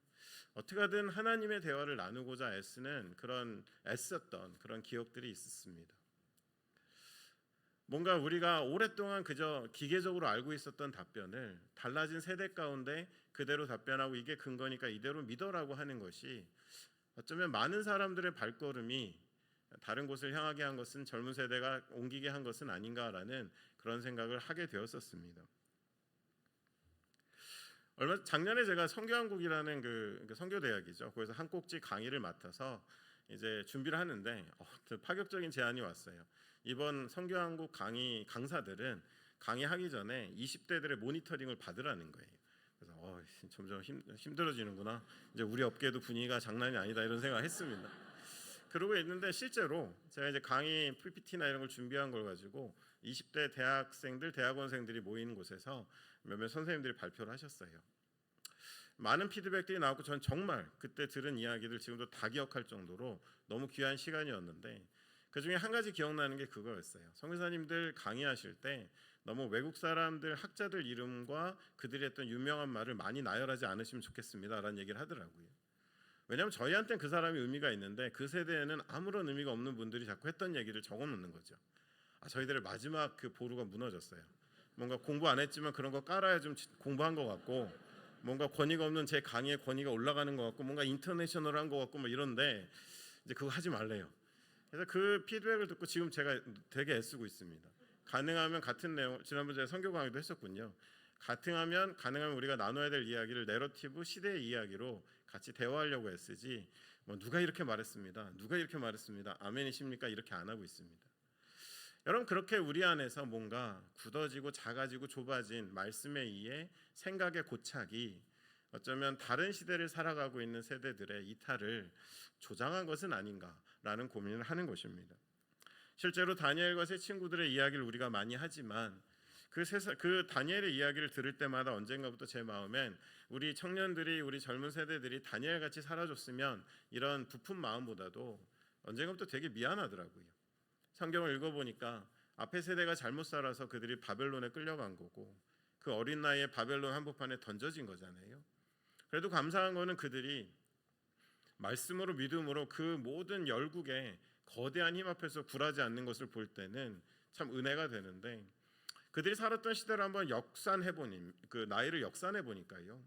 어떻게든 하나님의 대화를 나누고자 애썼던 그런 기억들이 있었습니다. 뭔가 우리가 오랫동안 그저 기계적으로 알고 있었던 답변을 달라진 세대 가운데 그대로 답변하고 이게 근거니까 이대로 믿어라고 하는 것이 어쩌면 많은 사람들의 발걸음이 다른 곳을 향하게 한 것은 젊은 세대가 옮기게 한 것은 아닌가라는 그런 생각을 하게 되었었습니다. 작년에 제가 성교한국이라는 그 선교대학이죠. 거기서 한 꼭지 강의를 맡아서 이제 준비를 하는데 파격적인 제안이 왔어요. 이번 성교한국 강사들은 강의하기 전에 20대들의 모니터링을 받으라는 거예요. 그래서 점점 힘들어지는구나. 이제 우리 업계도 분위기가 장난이 아니다 이런 생각을 했습니다. 그러고 있는데 실제로 제가 이제 강의 PPT나 이런 걸 준비한 걸 가지고 20대 대학생들, 대학원생들이 모이는 곳에서 몇몇 선생님들이 발표를 하셨어요. 많은 피드백들이 나왔고 전 정말 그때 들은 이야기들 지금도 다 기억할 정도로 너무 귀한 시간이었는데 그중에 한 가지 기억나는 게 그거였어요. 선교사님들 강의하실 때 너무 외국 사람들 학자들 이름과 그들이 했던 유명한 말을 많이 나열하지 않으시면 좋겠습니다라는 얘기를 하더라고요. 왜냐하면 저희한테는 그 사람이 의미가 있는데 그 세대에는 아무런 의미가 없는 분들이 자꾸 했던 얘기를 적어놓는 거죠. 저희들의 마지막 그 보루가 무너졌어요. 뭔가 공부 안 했지만 그런 거 깔아야 좀 공부한 것 같고 뭔가 권위가 없는 제 강의에 권위가 올라가는 것 같고 뭔가 인터내셔널한 것 같고 이런데 이제 그거 하지 말래요. 그래서 그 피드백을 듣고 지금 제가 되게 애쓰고 있습니다. 가능하면 같은 내용, 지난번에 제가 선교 강의도 했었군요. 가능하면 우리가 나눠야 될 이야기를 내러티브 시대의 이야기로 같이 대화하려고 애쓰지 누가 이렇게 말했습니다. 누가 이렇게 말했습니다. 아멘이십니까? 이렇게 안 하고 있습니다. 여러분 그렇게 우리 안에서 뭔가 굳어지고 작아지고 좁아진 말씀에 의해 생각의 고착이 어쩌면 다른 시대를 살아가고 있는 세대들의 이탈을 조장한 것은 아닌가라는 고민을 하는 것입니다. 실제로 다니엘과 세 친구들의 이야기를 우리가 많이 하지만 그 다니엘의 이야기를 들을 때마다 언젠가부터 제 마음엔 우리 청년들이 우리 젊은 세대들이 다니엘같이 살아줬으면 이런 부푼 마음보다도 언젠가부터 되게 미안하더라고요. 성경을 읽어보니까 앞에 세대가 잘못 살아서 그들이 바벨론에 끌려간 거고 그 어린 나이에 바벨론 한복판에 던져진 거잖아요. 그래도 감사한 거는 그들이 말씀으로 믿음으로 그 모든 열국의 거대한 힘 앞에서 굴하지 않는 것을 볼 때는 참 은혜가 되는데, 그들이 살았던 시대를 한번 역산해 보니, 그 나이를 역산해 보니까요,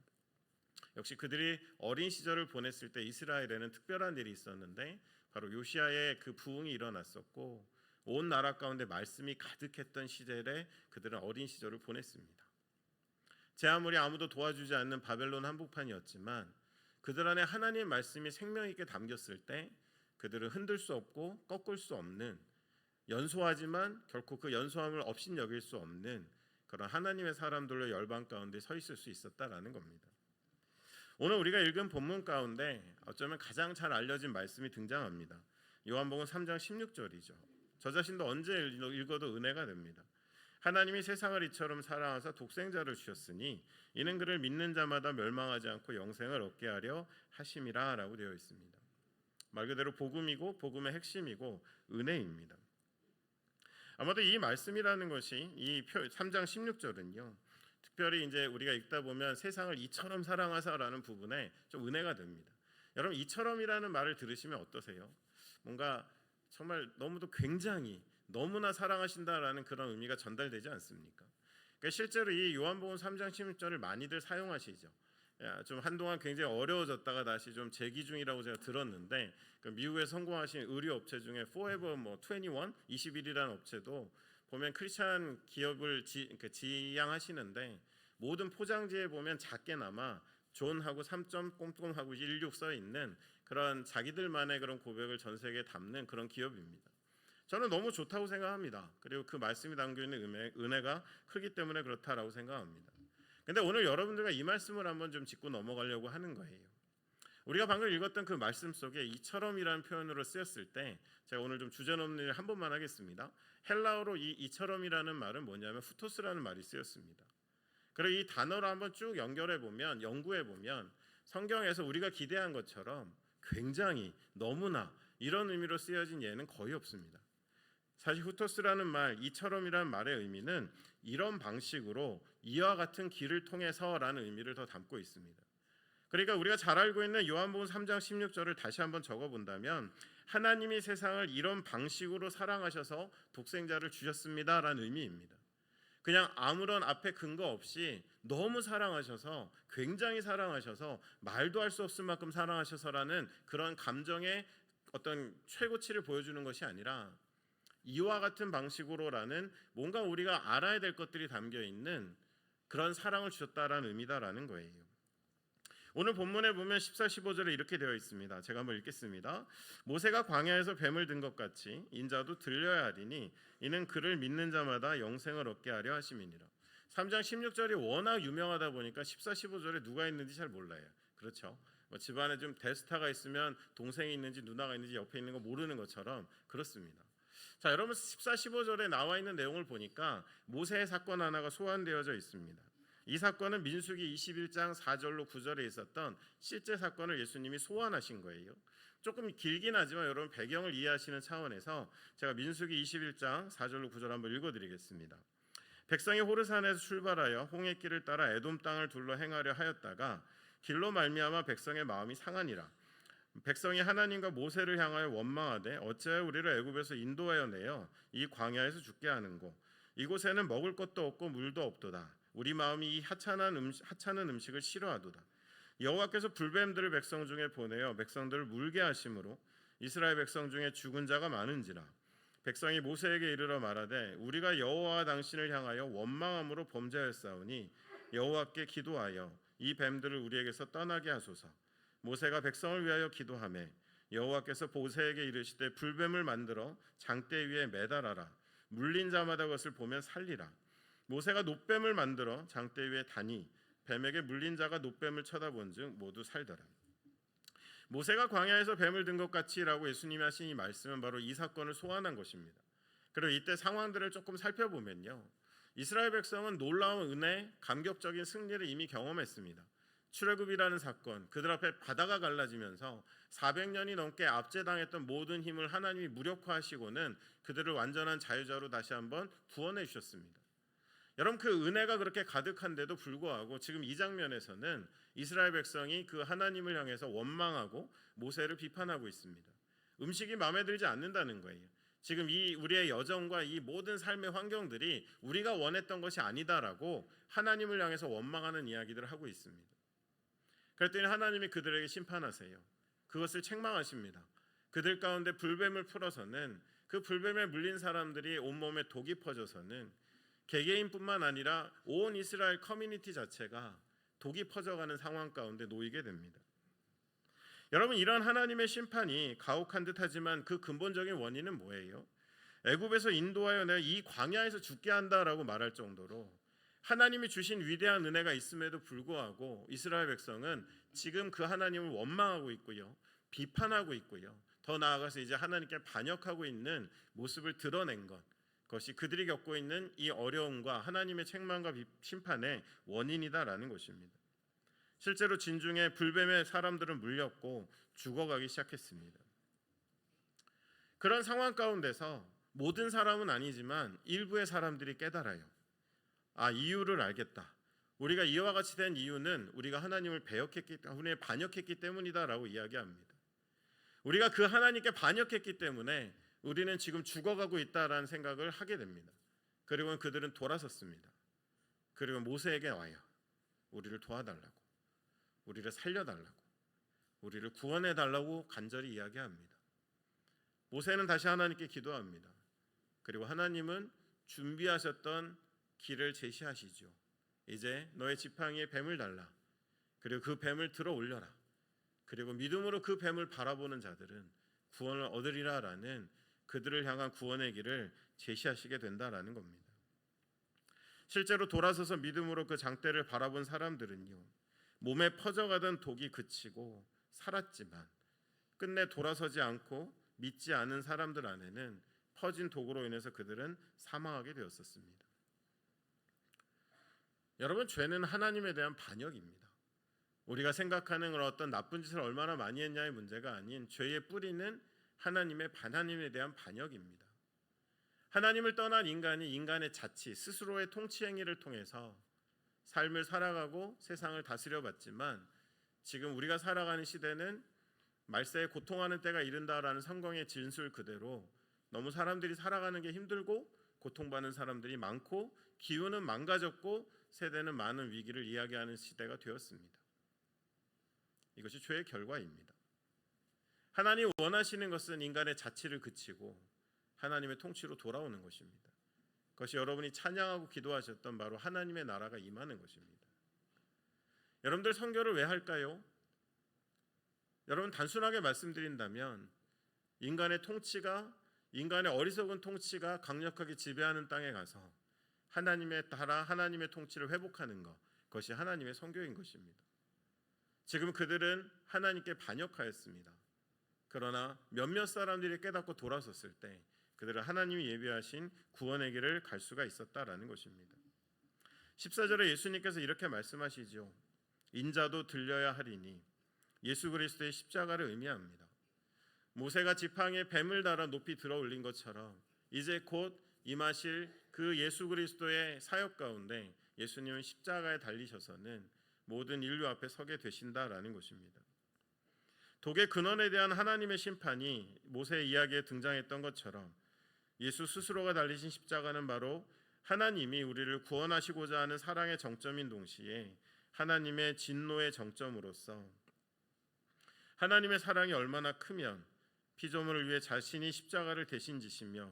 역시 그들이 어린 시절을 보냈을 때 이스라엘에는 특별한 일이 있었는데 바로 요시아의 그 부흥이 일어났었고, 온 나라 가운데 말씀이 가득했던 시절에 그들은 어린 시절을 보냈습니다. 제 아무리 아무도 도와주지 않는 바벨론 한복판이었지만 그들 안에 하나님의 말씀이 생명 있게 담겼을 때 그들은 흔들 수 없고 꺾을 수 없는, 연소하지만 결코 그 연소함을 업신여길 수 없는 그런 하나님의 사람들로 열방 가운데 서 있을 수 있었다라는 겁니다. 오늘 우리가 읽은 본문 가운데 어쩌면 가장 잘 알려진 말씀이 등장합니다. 요한복음 3장 16절이죠. 저 자신도 언제 읽어도 은혜가 됩니다. 하나님이 세상을 이처럼 사랑하사 독생자를 주셨으니 이는 그를 믿는 자마다 멸망하지 않고 영생을 얻게 하려 하심이라 라고 되어 있습니다. 말 그대로 복음이고 복음의 핵심이고 은혜입니다. 아마도 이 말씀이라는 것이 이 3장 16절은요, 특별히 이제 우리가 읽다 보면 세상을 이처럼 사랑하사라는 부분에 좀 은혜가 됩니다. 여러분, 이처럼이라는 말을 들으시면 어떠세요? 뭔가 정말 너무도 굉장히 너무나 사랑하신다라는 그런 의미가 전달되지 않습니까? 그러니까 실제로 이 요한복음 3장 16절을 많이들 사용하시죠. 좀 한동안 굉장히 어려워졌다가 다시 좀 재기 중이라고 제가 들었는데, 그 미국에 성공하신 의류 업체 중에 Forever 21이라는 업체도 보면 크리스찬 기업을 지향하시는데 모든 포장지에 보면 작게나마 존하고 3.00하고 16 써 있는 그런 자기들만의 그런 고백을 전 세계에 담는 그런 기업입니다. 저는 너무 좋다고 생각합니다. 그리고 그 말씀이 담겨 있는 은혜가 크기 때문에 그렇다라고 생각합니다. 근데 오늘 여러분들과 이 말씀을 한번 좀 짚고 넘어가려고 하는 거예요. 우리가 방금 읽었던 그 말씀 속에 이처럼이라는 표현으로 쓰였을 때 제가 오늘 좀 주제넘는 일 한 번만 하겠습니다. 헬라어로 이 이처럼이라는 말은 뭐냐면 후토스라는 말이 쓰였습니다. 그리고 이 단어를 한번 쭉 연결해 보면, 연구해 보면 성경에서 우리가 기대한 것처럼 굉장히 너무나 이런 의미로 쓰여진 예는 거의 없습니다. 사실 후토스라는 말, 이처럼이라는 말의 의미는 이런 방식으로 이와 같은 길을 통해서라는 의미를 더 담고 있습니다. 그러니까 우리가 잘 알고 있는 요한복음 3장 16절을 다시 한번 적어본다면 하나님이 세상을 이런 방식으로 사랑하셔서 독생자를 주셨습니다라는 의미입니다. 그냥 아무런 앞에 근거 없이 너무 사랑하셔서, 굉장히 사랑하셔서, 말도 할 수 없을 만큼 사랑하셔서라는 그런 감정의 어떤 최고치를 보여주는 것이 아니라 이와 같은 방식으로라는 뭔가 우리가 알아야 될 것들이 담겨 있는 그런 사랑을 주셨다라는 의미다라는 거예요. 오늘 본문에 보면 14, 15절에 이렇게 되어 있습니다. 제가 한번 읽겠습니다. 모세가 광야에서 뱀을 든 것 같이 인자도 들려야 하리니 이는 그를 믿는 자마다 영생을 얻게 하려 하심이니라. 3장 16절이 워낙 유명하다 보니까 14, 15절에 누가 있는지 잘 몰라요. 그렇죠? 집안에 좀 대스타가 있으면 동생이 있는지 누나가 있는지 옆에 있는 거 모르는 것처럼 그렇습니다. 자, 여러분 14, 15절에 나와 있는 내용을 보니까 모세의 사건 하나가 소환되어져 있습니다. 이 사건은 민수기 21장 4절로 9절에 있었던 실제 사건을 예수님이 소환하신 거예요. 조금 길긴 하지만 여러분 배경을 이해하시는 차원에서 제가 민수기 21장 4절로 9절 한번 읽어드리겠습니다. 백성이 호르산에서 출발하여 홍해길을 따라 에돔 땅을 둘러 행하려 하였다가 길로 말미암아 백성의 마음이 상하니라. 백성이 하나님과 모세를 향하여 원망하되 어찌하여 우리를 애굽에서 인도하여 내어 이 광야에서 죽게 하는고 이곳에는 먹을 것도 없고 물도 없도다. 우리 마음이 이 하찮은 음식을 싫어하도다. 여호와께서 불뱀들을 백성 중에 보내어 백성들을 물게 하심으로 이스라엘 백성 중에 죽은 자가 많은지라. 백성이 모세에게 이르러 말하되 우리가 여호와와 당신을 향하여 원망함으로 범죄하였사오니 여호와께 기도하여 이 뱀들을 우리에게서 떠나게 하소서. 모세가 백성을 위하여 기도하매 여호와께서 모세에게 이르시되 불뱀을 만들어 장대 위에 매달아라. 물린 자마다 그것을 보면 살리라. 모세가 놋뱀을 만들어 장대 위에 다니 뱀에게 물린 자가 놋뱀을 쳐다본즉 모두 살더라. 모세가 광야에서 뱀을 든 것 같이라고 예수님이 하신 이 말씀은 바로 이 사건을 소환한 것입니다. 그리고 이때 상황들을 조금 살펴보면요, 이스라엘 백성은 놀라운 은혜, 감격적인 승리를 이미 경험했습니다. 출애굽이라는 사건, 그들 앞에 바다가 갈라지면서 400년이 넘게 압제당했던 모든 힘을 하나님이 무력화하시고는 그들을 완전한 자유자로 다시 한번 구원해 주셨습니다. 여러분, 그 은혜가 그렇게 가득한데도 불구하고 지금 이 장면에서는 이스라엘 백성이 그 하나님을 향해서 원망하고 모세를 비판하고 있습니다. 음식이 마음에 들지 않는다는 거예요. 지금 이 우리의 여정과 이 모든 삶의 환경들이 우리가 원했던 것이 아니다라고 하나님을 향해서 원망하는 이야기들을 하고 있습니다. 그랬더니 하나님이 그들에게 심판하세요. 그것을 책망하십니다. 그들 가운데 불뱀을 풀어서는 그 불뱀에 물린 사람들이 온몸에 독이 퍼져서는 개개인뿐만 아니라 온 이스라엘 커뮤니티 자체가 독이 퍼져가는 상황 가운데 놓이게 됩니다. 여러분, 이런 하나님의 심판이 가혹한 듯하지만 그 근본적인 원인은 뭐예요? 애굽에서 인도하여 내가 이 광야에서 죽게 한다라고 말할 정도로 하나님이 주신 위대한 은혜가 있음에도 불구하고 이스라엘 백성은 지금 그 하나님을 원망하고 있고요, 비판하고 있고요, 더 나아가서 이제 하나님께 반역하고 있는 모습을 드러낸 것이 그들이 겪고 있는 이 어려움과 하나님의 책망과 심판의 원인이다라는 것입니다. 실제로 진중에 불뱀에 사람들은 물렸고 죽어가기 시작했습니다. 그런 상황 가운데서 모든 사람은 아니지만 일부의 사람들이 깨달아요. 이유를 알겠다. 우리가 이와 같이 된 이유는 우리가 하나님을 반역했기 때문이다라고 이야기합니다. 우리가 그 하나님께 반역했기 때문에 우리는 지금 죽어가고 있다라는 생각을 하게 됩니다. 그리고 그들은 돌아섰습니다. 그리고 모세에게 와요. 우리를 도와달라고, 우리를 살려달라고, 우리를 구원해달라고 간절히 이야기합니다. 모세는 다시 하나님께 기도합니다. 그리고 하나님은 준비하셨던 길을 제시하시죠. 이제 너의 지팡이에 뱀을 달라. 그리고 그 뱀을 들어 올려라. 그리고 믿음으로 그 뱀을 바라보는 자들은 구원을 얻으리라라는 그들을 향한 구원의 길을 제시하시게 된다라는 겁니다. 실제로 돌아서서 믿음으로 그 장대를 바라본 사람들은요, 몸에 퍼져가던 독이 그치고 살았지만 끝내 돌아서지 않고 믿지 않은 사람들 안에는 퍼진 독으로 인해서 그들은 사망하게 되었었습니다. 여러분, 죄는 하나님에 대한 반역입니다. 우리가 생각하는 그런 어떤 나쁜 짓을 얼마나 많이 했냐의 문제가 아닌 죄의 뿌리는 하나님에 대한 반역입니다. 하나님을 떠난 인간이 인간의 자치, 스스로의 통치 행위를 통해서 삶을 살아가고 세상을 다스려봤지만 지금 우리가 살아가는 시대는 말세에 고통하는 때가 이른다라는 성경의 진술 그대로 너무 사람들이 살아가는 게 힘들고 고통받는 사람들이 많고 기후는 망가졌고 세대는 많은 위기를 이야기하는 시대가 되었습니다. 이것이 죄의 결과입니다. 하나님 원하시는 것은 인간의 자치를 그치고 하나님의 통치로 돌아오는 것입니다. 그것이 여러분이 찬양하고 기도하셨던 바로 하나님의 나라가 임하는 것입니다. 여러분들 선교를 왜 할까요? 여러분, 단순하게 말씀드린다면 인간의 어리석은 통치가 강력하게 지배하는 땅에 가서 하나님에 따라 하나님의 통치를 회복하는 그것이 하나님의 선교인 것입니다. 지금 그들은 하나님께 반역하였습니다. 그러나 몇몇 사람들이 깨닫고 돌아섰을 때 그들은 하나님이 예비하신 구원의 길을 갈 수가 있었다라는 것입니다. 14절에 예수님께서 이렇게 말씀하시죠. 인자도 들려야 하리니, 예수 그리스도의 십자가를 의미합니다. 모세가 지팡이에 뱀을 달아 높이 들어 올린 것처럼 이제 곧 임하실 그 예수 그리스도의 사역 가운데 예수님은 십자가에 달리셔서는 모든 인류 앞에 서게 되신다라는 것입니다. 독의 근원에 대한 하나님의 심판이 모세의 이야기에 등장했던 것처럼 예수 스스로가 달리신 십자가는 바로 하나님이 우리를 구원하시고자 하는 사랑의 정점인 동시에 하나님의 진노의 정점으로서 하나님의 사랑이 얼마나 크면 피조물을 위해 자신이 십자가를 대신 지시며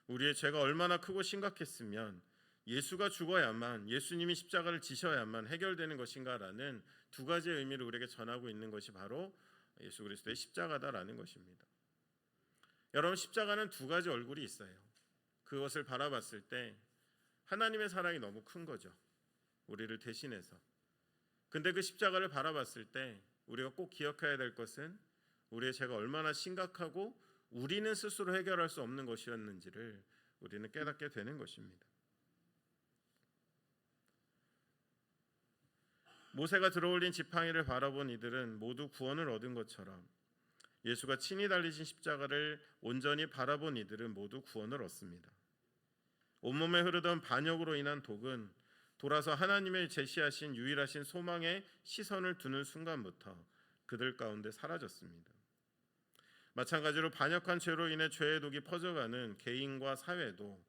우리의 죄가 얼마나 크고 심각했으면 예수가 죽어야만, 예수님이 십자가를 지셔야만 해결되는 것인가라는 두 가지의 의미를 우리에게 전하고 있는 것이 바로 예수 그리스도의 십자가다라는 것입니다. 여러분, 십자가는 두 가지 얼굴이 있어요. 그것을 바라봤을 때 하나님의 사랑이 너무 큰 거죠. 우리를 대신해서. 근데 그 십자가를 바라봤을 때 우리가 꼭 기억해야 될 것은 우리의 죄가 얼마나 심각하고 우리는 스스로 해결할 수 없는 것이었는지를 우리는 깨닫게 되는 것입니다. 모세가 들어올린 지팡이를 바라본 이들은 모두 구원을 얻은 것처럼 예수가 친히 달리신 십자가를 온전히 바라본 이들은 모두 구원을 얻습니다. 온몸에 흐르던 반역으로 인한 독은 돌아서 하나님의 제시하신 유일하신 소망에 시선을 두는 순간부터 그들 가운데 사라졌습니다. 마찬가지로 반역한 죄로 인해 죄의 독이 퍼져가는 개인과 사회도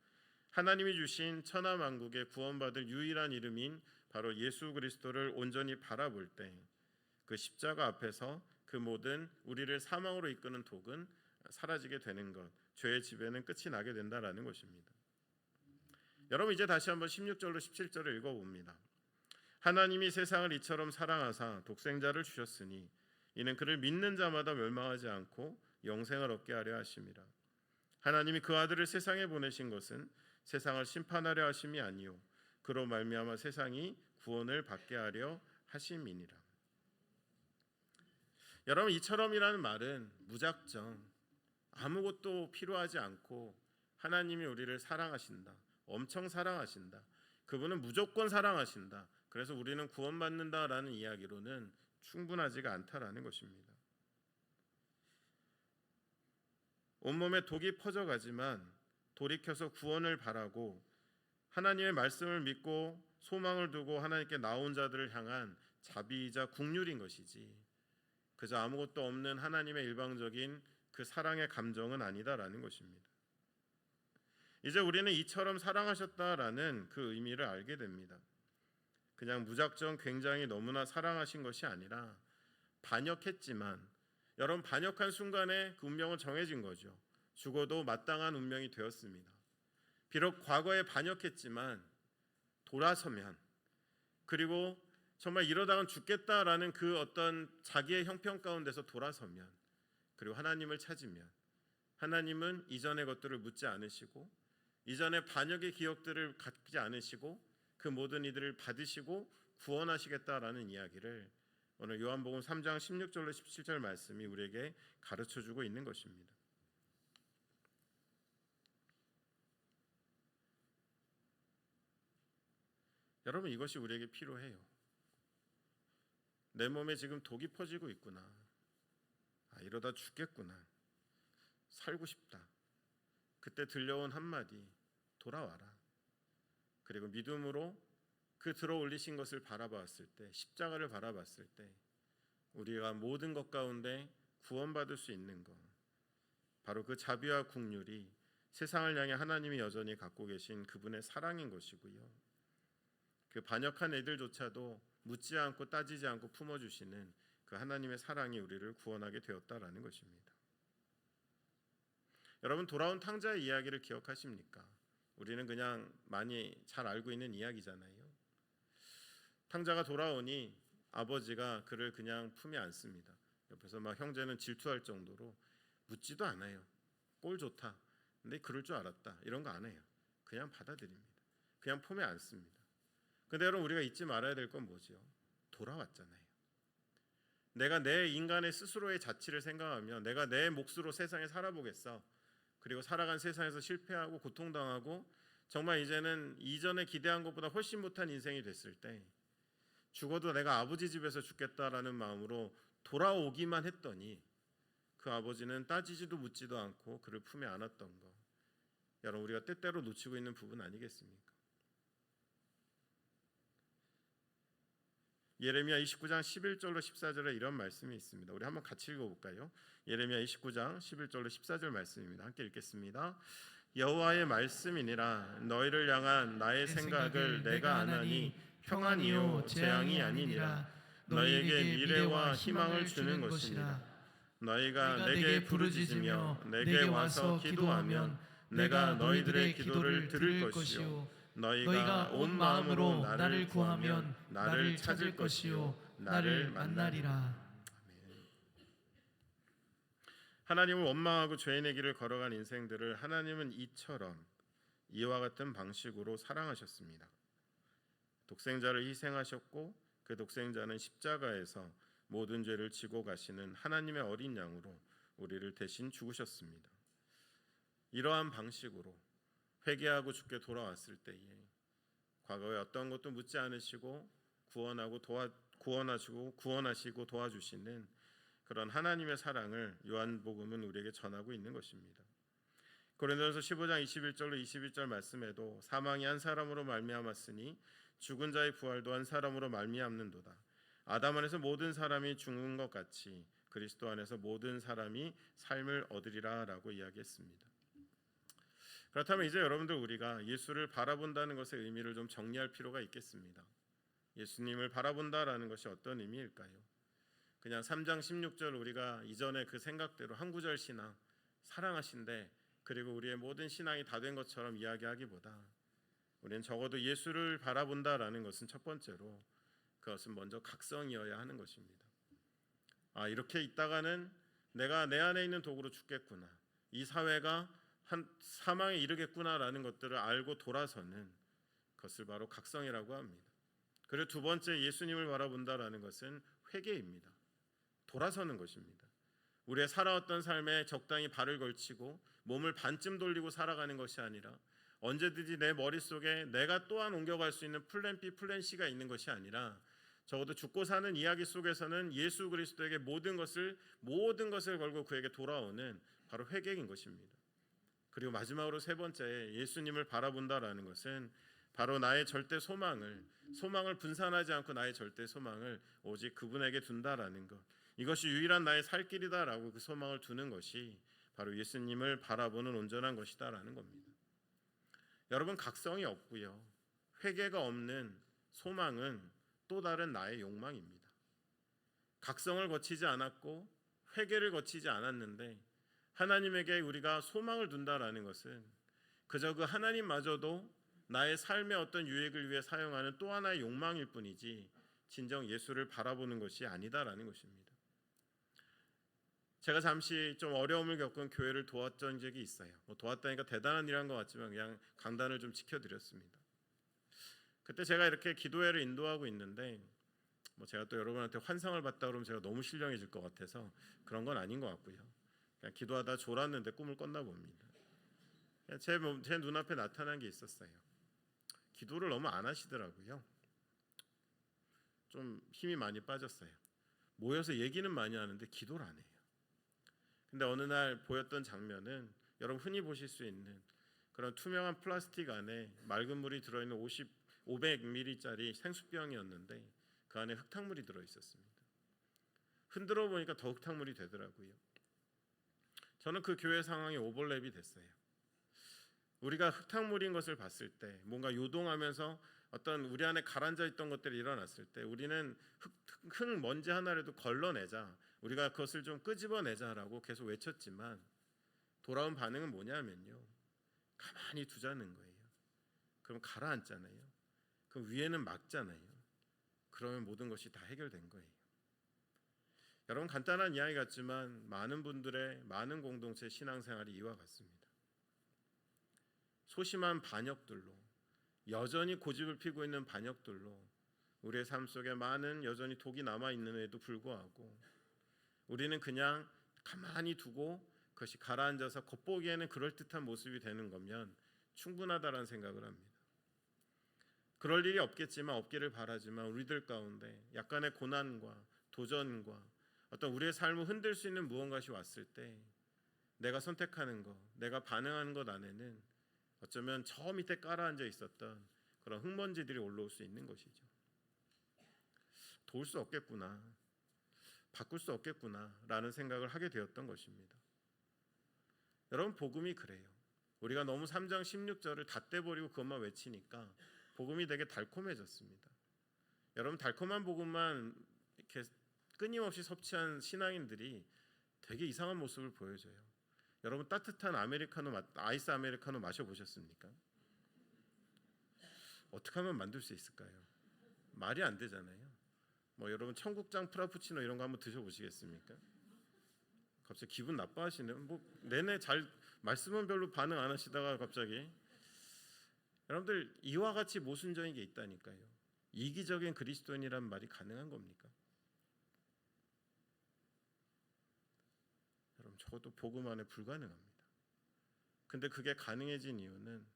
하나님이 주신 천하만국의 구원받을 유일한 이름인 바로 예수 그리스도를 온전히 바라볼 때 그 십자가 앞에서 그 모든 우리를 사망으로 이끄는 독은 사라지게 되는 것, 죄의 지배는 끝이 나게 된다라는 것입니다. 여러분, 이제 다시 한번 16절로 17절을 읽어봅니다. 하나님이 세상을 이처럼 사랑하사 독생자를 주셨으니 이는 그를 믿는 자마다 멸망하지 않고 영생을 얻게 하려 하심이라. 하나님이 그 아들을 세상에 보내신 것은 세상을 심판하려 하심이 아니요 그로 말미암아 세상이 구원을 받게 하려 하심이니라. 여러분, 이처럼이라는 말은 무작정 아무것도 필요하지 않고 하나님이 우리를 사랑하신다, 엄청 사랑하신다, 그분은 무조건 사랑하신다, 그래서 우리는 구원받는다라는 이야기로는 충분하지가 않다라는 것입니다. 온몸에 독이 퍼져가지만 돌이켜서 구원을 바라고 하나님의 말씀을 믿고 소망을 두고 하나님께 나온 자들을 향한 자비이자 긍휼인 것이지 그저 아무것도 없는 하나님의 일방적인 그 사랑의 감정은 아니다라는 것입니다. 이제 우리는 이처럼 사랑하셨다라는 그 의미를 알게 됩니다. 그냥 무작정 굉장히 너무나 사랑하신 것이 아니라 반역했지만, 여러분, 반역한 순간에 그 운명은 정해진 거죠. 죽어도 마땅한 운명이 되었습니다. 비록 과거에 반역했지만 돌아서면, 그리고 정말 이러다간 죽겠다라는 그 어떤 자기의 형편 가운데서 돌아서면, 그리고 하나님을 찾으면 하나님은 이전의 것들을 묻지 않으시고 이전의 반역의 기억들을 갖지 않으시고 그 모든 이들을 받으시고 구원하시겠다라는 이야기를 오늘 요한복음 3장 16절로 17절 말씀이 우리에게 가르쳐주고 있는 것입니다. 여러분, 이것이 우리에게 필요해요. 내 몸에 지금 독이 퍼지고 있구나. 이러다 죽겠구나. 살고 싶다. 그때 들려온 한마디, 돌아와라. 그리고 믿음으로 그 들어 올리신 것을 바라봤을 때, 십자가를 바라봤을 때 우리가 모든 것 가운데 구원받을 수 있는 것, 바로 그 자비와 긍휼이 세상을 향해 하나님이 여전히 갖고 계신 그분의 사랑인 것이고요. 그 반역한 애들조차도 묻지 않고 따지지 않고 품어주시는 그 하나님의 사랑이 우리를 구원하게 되었다라는 것입니다. 여러분, 돌아온 탕자의 이야기를 기억하십니까? 우리는 그냥 많이 잘 알고 있는 이야기잖아요. 탕자가 돌아오니 아버지가 그를 그냥 품에 안습니다. 옆에서 막 형제는 질투할 정도로 묻지도 않아요. 꼴 좋다. 근데 그럴 줄 알았다. 이런 거 안 해요. 그냥 받아들입니다. 그냥 품에 안습니다. 근데 여러분, 우리가 잊지 말아야 될 건 뭐죠? 돌아왔잖아요. 내가 내 인간의 스스로의 자치를 생각하며 내가 내 몫으로 세상에 살아보겠어. 그리고 살아간 세상에서 실패하고 고통당하고 정말 이제는 이전에 기대한 것보다 훨씬 못한 인생이 됐을 때 죽어도 내가 아버지 집에서 죽겠다라는 마음으로 돌아오기만 했더니 그 아버지는 따지지도 묻지도 않고 그를 품에 안았던 것, 여러분, 우리가 때때로 놓치고 있는 부분 아니겠습니까? 예레미야 29장 11절로 14절에 이런 말씀이 있습니다. 우리 한번 같이 읽어볼까요? 예레미야 29장 11절로 14절 말씀입니다. 함께 읽겠습니다. 여호와의 말씀이니라. 너희를 향한 나의 생각을 내가 아나니 평안이요 재앙이 아니니라. 너희에게 미래와 희망을 주는 것이니라. 너희가 내게 부르짖으며 내게 와서 기도하면 내가 너희들의 기도를 들을 것이요 너희가 온 마음으로 나를 구하면 나를 찾을 것이요 나를 만나리라. 하나님을 원망하고 죄인의 길을 걸어간 인생들을 하나님은 이와 같은 방식으로 사랑하셨습니다. 독생자를 희생하셨고 그 독생자는 십자가에서 모든 죄를 지고 가시는 하나님의 어린 양으로 우리를 대신 죽으셨습니다. 이러한 방식으로 회개하고 주께 돌아왔을 때에 과거에 어떤 것도 묻지 않으시고 구원하시고 도와주시는 그런 하나님의 사랑을 요한복음은 우리에게 전하고 있는 것입니다. 고린도전서 15장 21절로 22절 말씀에도 사망이 한 사람으로 말미암았으니 죽은 자의 부활도 한 사람으로 말미암는도다. 아담 안에서 모든 사람이 죽는 것 같이 그리스도 안에서 모든 사람이 삶을 얻으리라라고 이야기했습니다. 그렇다면 이제 여러분들 우리가 예수를 바라본다는 것의 의미를 좀 정리할 필요가 있겠습니다. 예수님을 바라본다라는 것이 어떤 의미일까요? 그냥 3장 16절 우리가 이전에 그 생각대로 한 구절 신앙 사랑하신데 그리고 우리의 모든 신앙이 다 된 것처럼 이야기하기보다 우리는 적어도 예수를 바라본다라는 것은 첫 번째로 그것은 먼저 각성이어야 하는 것입니다. 이렇게 있다가는 내가 내 안에 있는 독으로 죽겠구나. 이 사회가 한 사망에 이르겠구나라는 것들을 알고 돌아서는 것을 바로 각성이라고 합니다. 그리고 두 번째 예수님을 바라본다라는 것은 회개입니다. 돌아서는 것입니다. 우리의 살아왔던 삶에 적당히 발을 걸치고 몸을 반쯤 돌리고 살아가는 것이 아니라 언제든지 내 머릿속에 내가 또한 옮겨갈 수 있는 플랜 B, 플랜 C가 있는 것이 아니라 적어도 죽고 사는 이야기 속에서는 예수 그리스도에게 모든 것을 걸고 그에게 돌아오는 바로 회개인 것입니다. 그리고 마지막으로 세 번째 예수님을 바라본다라는 것은 바로 나의 절대 소망을 분산하지 않고 나의 절대 소망을 오직 그분에게 둔다라는 것. 이것이 유일한 나의 살 길이다라고 그 소망을 두는 것이 바로 예수님을 바라보는 온전한 것이다라는 겁니다. 여러분 각성이 없고요. 회개가 없는 소망은 또 다른 나의 욕망입니다. 각성을 거치지 않았고 회개를 거치지 않았는데 하나님에게 우리가 소망을 둔다라는 것은 그저 그 하나님마저도 나의 삶의 어떤 유익을 위해 사용하는 또 하나의 욕망일 뿐이지 진정 예수를 바라보는 것이 아니다라는 것입니다. 제가 잠시 좀 어려움을 겪은 교회를 도왔던 적이 있어요. 도왔다니까 대단한 일한 것 같지만 그냥 강단을 좀 지켜드렸습니다. 그때 제가 이렇게 기도회를 인도하고 있는데 제가 또 여러분한테 환상을 봤다 그러면 제가 너무 신령해질 것 같아서 그런 건 아닌 것 같고요. 그냥 기도하다 졸았는데 꿈을 꿨나 봅니다. 제 눈앞에 나타난 게 있었어요. 기도를 너무 안 하시더라고요. 좀 힘이 많이 빠졌어요. 모여서 얘기는 많이 하는데 기도를 안 해요. 근데 어느 날 보였던 장면은 여러분 흔히 보실 수 있는 그런 투명한 플라스틱 안에 맑은 물이 들어있는 500ml짜리 생수병이었는데 그 안에 흙탕물이 들어있었습니다. 흔들어 보니까 더 흙탕물이 되더라고요. 저는 그 교회 상황이 오버랩이 됐어요. 우리가 흙탕물인 것을 봤을 때 뭔가 요동하면서 어떤 우리 안에 가라앉아 있던 것들이 일어났을 때 우리는 흙 먼지 하나라도 걸러내자, 우리가 그것을 좀 끄집어내자라고 계속 외쳤지만 돌아온 반응은 뭐냐면요, 가만히 두자는 거예요. 그럼 가라앉잖아요. 그럼 위에는 막잖아요. 그러면 모든 것이 다 해결된 거예요. 여러분 간단한 이야기 같지만 많은 분들의 많은 공동체 신앙생활이 이와 같습니다. 소심한 반역들로, 여전히 고집을 피고 있는 반역들로 우리의 삶 속에 많은 여전히 독이 남아있는에도 불구하고 우리는 그냥 가만히 두고 그것이 가라앉아서 겉보기에는 그럴듯한 모습이 되는 거면 충분하다라는 생각을 합니다. 그럴 일이 없겠지만, 없기를 바라지만 우리들 가운데 약간의 고난과 도전과 어떤 우리의 삶을 흔들 수 있는 무언가가 왔을 때 내가 선택하는 것, 내가 반응하는 것 안에는 어쩌면 저 밑에 깔아앉아 있었던 그런 흙먼지들이 올라올 수 있는 것이죠. 도울 수 없겠구나, 바꿀 수 없겠구나 라는 생각을 하게 되었던 것입니다. 여러분 복음이 그래요. 우리가 너무 3장 16절을 다 떼버리고 그것만 외치니까 복음이 되게 달콤해졌습니다. 여러분 달콤한 복음만 이렇게 끊임없이 섭취한 신앙인들이 되게 이상한 모습을 보여줘요. 여러분 따뜻한 아이스 아메리카노 마셔보셨습니까? 어떻게 하면 만들 수 있을까요? 말이 안 되잖아요. 여러분 청국장 프라푸치노 이런 거 한번 드셔보시겠습니까? 갑자기 기분 나빠하시네요. 내내 잘 말씀은 별로 반응 안 하시다가 갑자기. 여러분들 이와 같이 모순적인 게 있다니까요. 이기적인 그리스도인이란 말이 가능한 겁니까? 여러분 저것도 복음 안에 불가능합니다. 근데 그게 가능해진 이유는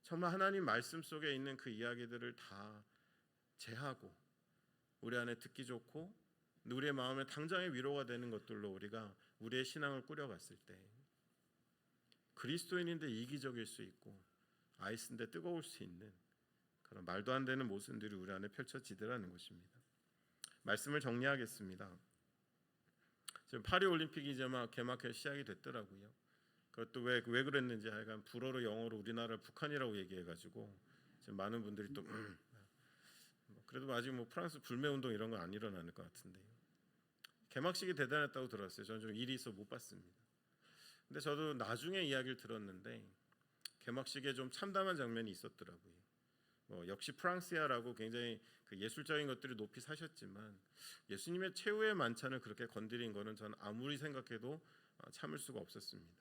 정말 하나님 말씀 속에 있는 그 이야기들을 다 제하고 우리 안에 듣기 좋고 우리의 마음에 당장의 위로가 되는 것들로 우리가 우리의 신앙을 꾸려갔을 때 그리스도인인데 이기적일 수 있고 아이스인데 뜨거울 수 있는 그런 말도 안 되는 모습들이 우리 안에 펼쳐지더라는 것입니다. 말씀을 정리하겠습니다. 지금 파리 올림픽이 이제 막 개막해 시작이 됐더라고요. 그것도 왜 그랬는지 하여간 불어로 영어로 우리나라 북한이라고 얘기해가지고 지금 많은 분들이 또 그래도 아직 뭐 프랑스 불매 운동 이런 건 안 일어나는 것 같은데요. 개막식이 대단했다고 들었어요. 저는 좀 일이 있어 못 봤습니다. 근데 저도 나중에 이야기를 들었는데 개막식에 좀 참담한 장면이 있었더라고요. 역시 프랑스야라고 굉장히 그 예술적인 것들을 높이 사셨지만 예수님의 최후의 만찬을 그렇게 건드린 거는 저는 아무리 생각해도 참을 수가 없었습니다.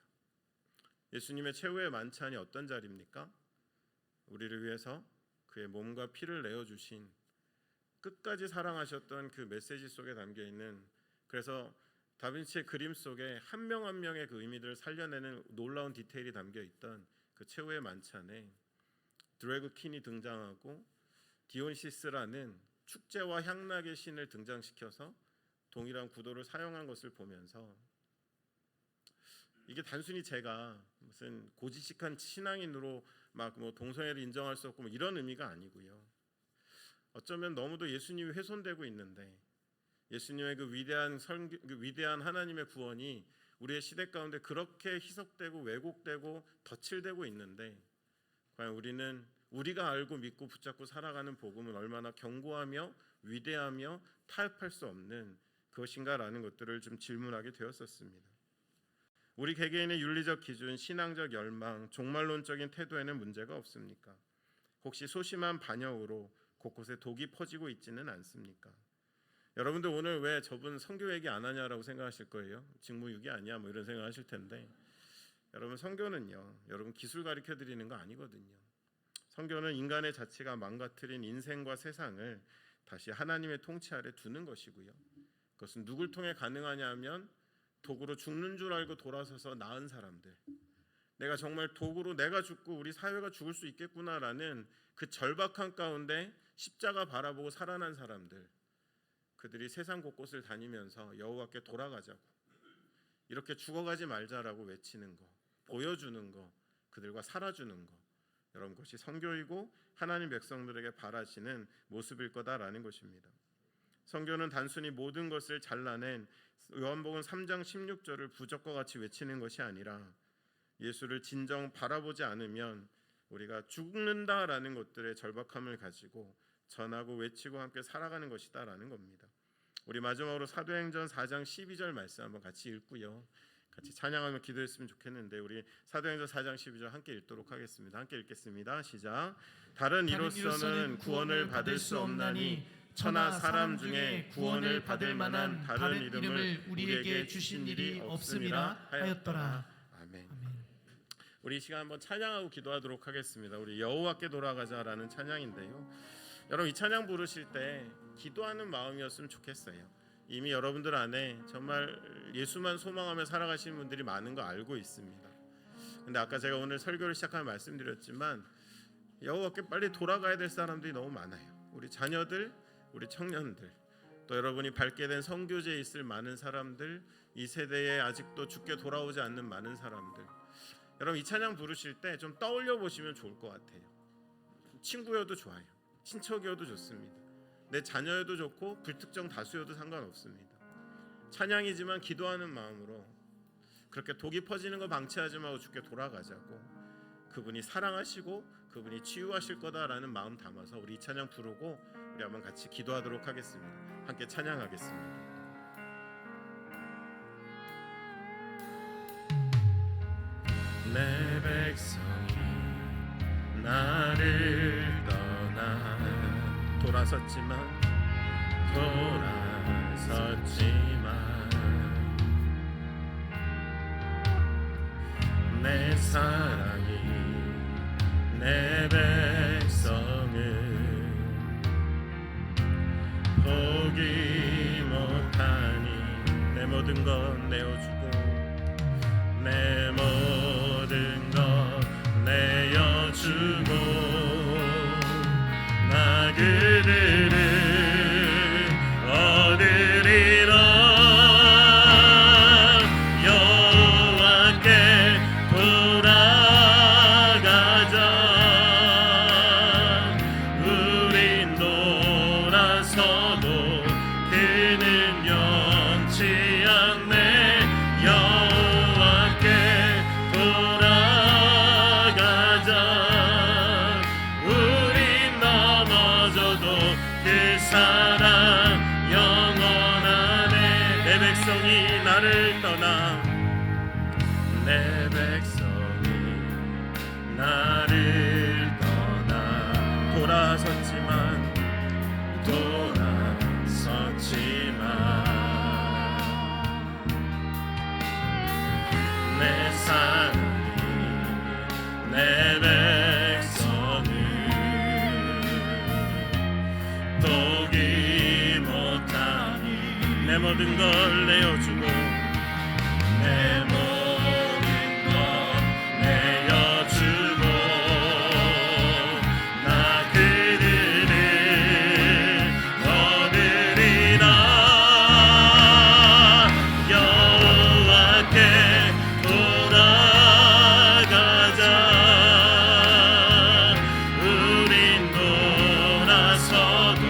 예수님의 최후의 만찬이 어떤 자리입니까? 우리를 위해서 그의 몸과 피를 내어주신 끝까지 사랑하셨던 그 메시지 속에 담겨있는, 그래서 다빈치의 그림 속에 한 명 한 명의 그 의미들을 살려내는 놀라운 디테일이 담겨있던 그 최후의 만찬에 드래그 퀸이 등장하고 디온시스라는 축제와 향락의 신을 등장시켜서 동일한 구도를 사용한 것을 보면서 이게 단순히 제가 무슨 고지식한 신앙인으로 막 뭐 동성애를 인정할 수 없고 뭐 이런 의미가 아니고요. 어쩌면 너무도 예수님이 훼손되고 있는데 예수님의 그 위대한 하나님의 구원이 우리의 시대 가운데 그렇게 희석되고 왜곡되고 덧칠되고 있는데 과연 우리는 우리가 알고 믿고 붙잡고 살아가는 복음은 얼마나 견고하며 위대하며 타협할 수 없는 그것인가라는 것들을 좀 질문하게 되었었습니다. 우리 개개인의 윤리적 기준, 신앙적 열망, 종말론적인 태도에는 문제가 없습니까? 혹시 소심한 반역으로 곳곳에 독이 퍼지고 있지는 않습니까? 여러분들 오늘 왜 저분 선교 얘기 안 하냐라고 생각하실 거예요. 직무유기 아니야 뭐 이런 생각하실 텐데 여러분 선교는요, 여러분 기술 가르쳐 드리는 거 아니거든요. 선교는 인간의 자체가 망가뜨린 인생과 세상을 다시 하나님의 통치 아래 두는 것이고요. 그것은 누굴 통해 가능하냐 하면 도구로 죽는 줄 알고 돌아서서 나은 사람들, 내가 정말 도구로 내가 죽고 우리 사회가 죽을 수 있겠구나라는 그 절박한 가운데 십자가 바라보고 살아난 사람들, 그들이 세상 곳곳을 다니면서 여호와께 돌아가자고, 이렇게 죽어가지 말자라고 외치는 거, 보여주는 거, 그들과 살아주는 거, 여러분 그것이 선교이고 하나님 백성들에게 바라시는 모습일 거다라는 것입니다. 선교는 단순히 모든 것을 잘라낸 요한복음 3장 16절을 부적과 같이 외치는 것이 아니라 예수를 진정 바라보지 않으면 우리가 죽는다라는 것들의 절박함을 가지고 전하고 외치고 함께 살아가는 것이다라는 겁니다. 우리 마지막으로 사도행전 4장 12절 말씀 한번 같이 읽고요, 같이 찬양하며 기도했으면 좋겠는데 우리 사도행전 4장 12절 함께 읽도록 하겠습니다. 함께 읽겠습니다. 시작. 다른 이로서는 구원을 받을 수 없나니 천하 사람 중에 구원을 받을 만한 다른 이름을 우리에게 주신 일이 없음이라 하였더라. 아멘. 우리 이 시간 한번 찬양하고 기도하도록 하겠습니다. 우리 여호와께 돌아가자라는 찬양인데요, 여러분 이 찬양 부르실 때 기도하는 마음이었으면 좋겠어요. 이미 여러분들 안에 정말 예수만 소망하며 살아가시는 분들이 많은 거 알고 있습니다. 근데 아까 제가 오늘 설교를 시작하면 말씀드렸지만 여호와께 빨리 돌아가야 될 사람들이 너무 많아요. 우리 자녀들, 우리 청년들, 또 여러분이 밟게 된 선교제에 있을 많은 사람들, 이 세대에 아직도 죽게 돌아오지 않는 많은 사람들, 여러분 이 찬양 부르실 때 좀 떠올려 보시면 좋을 것 같아요. 친구여도 좋아요, 친척이어도 좋습니다, 내 자녀여도 좋고 불특정 다수여도 상관없습니다. 찬양이지만 기도하는 마음으로 그렇게 독이 퍼지는 거 방치하지 말고 주께 돌아가자고, 그분이 사랑하시고 그분이 치유하실 거다라는 마음 담아서 우리 이 찬양 부르고 우리 한번 같이 기도하도록 하겠습니다. 함께 찬양하겠습니다. 내 백성이 나를 떠나 돌아섰지만 내 사랑이 내 백성을 포기 못하니 내 모든 것 내어주고 내 모든 것 내어주고 나 그들을 얻으리라. 여호와께 돌아 백성이 나를 떠나 내 백성이 나를 떠나 돌아섰지만 내 사랑이 내 백성을 포기 못하니 내 모든 걸 내어주고 내 모든 걸 내어주고 나 그들을 거두리라 여호와께 돌아가자 우린 돌아서도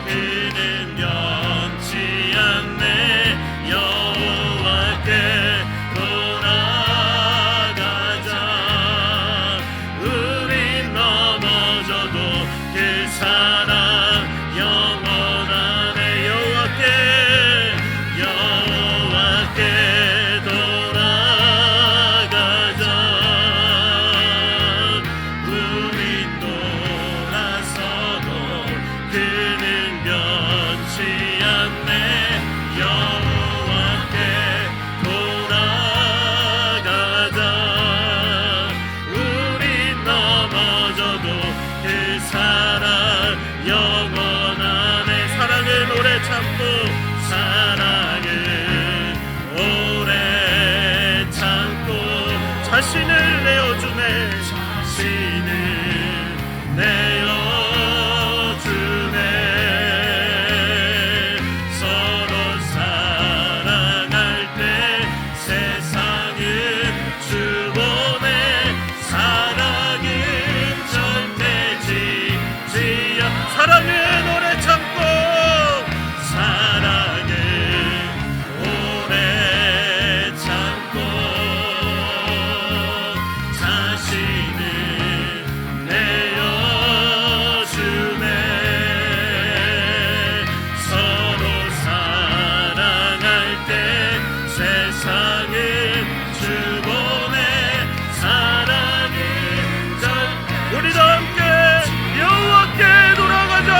그는 변치 않네 여호와께 돌아가자 우린 넘어져도 그 사랑 영원하네 여호와께 돌아가자 우린 돌아서도 그는 변치 않네 여호와께 돌아가자 우린 넘어져도 그 사랑 영원하네 사랑은 오래 참고 사랑은 오래 참고 자신을 내어주네 자신을 내어주네 서로 사랑할 때 세상은 주보내 사랑은 절대 지지 사랑은 오래 참고 사랑은 오래 참고 자신을 내어주네 서로 사랑할 때 세상은 주보내 사랑은 절대 우리도 함께 여호와께 돌아가자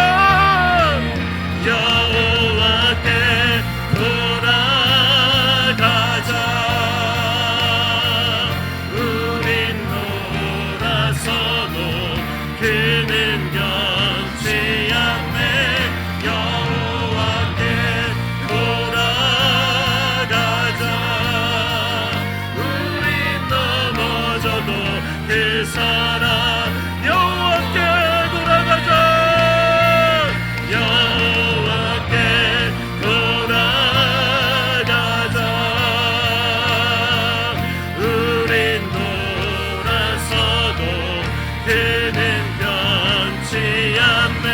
여호와께 돌아가자 우린 돌아서도 그는 변치 않네 여호와께 돌아가자 우린 넘어져도 그 사랑 여호와께 돌아가자 여호와께 돌아가자 우린 돌아서도 그는 변치 않네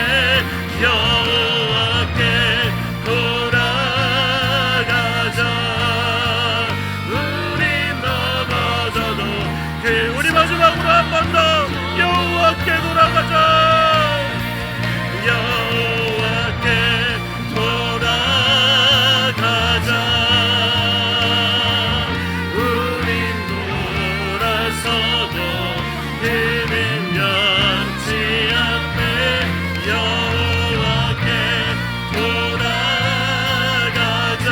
여호와께 돌아가자 우린 넘어져도 그 우리 마지막으로 한 번 더 여호와께 돌아가자 여호와께 돌아가자 우린 돌아서도 그는 변치 않네 여호와께 돌아가자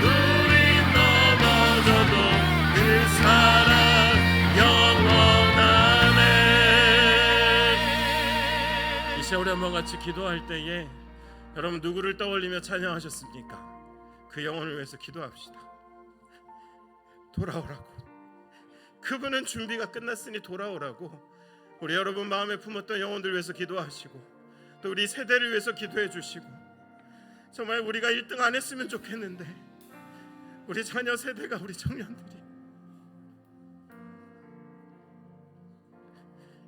우린 넘어져도 그 사랑 영원하네 이 세월에 한번 같이 기도할 때에 여러분 누구를 떠올리며 찬양하셨습니까? 그 영혼을 위해서 기도합시다. 돌아오라고 그분은 준비가 끝났으니 돌아오라고 우리 여러분 마음에 품었던 영혼들 위해서 기도하시고 또 우리 세대를 위해서 기도해 주시고 정말 우리가 1등 안 했으면 좋겠는데 우리 자녀 세대가 우리 청년들이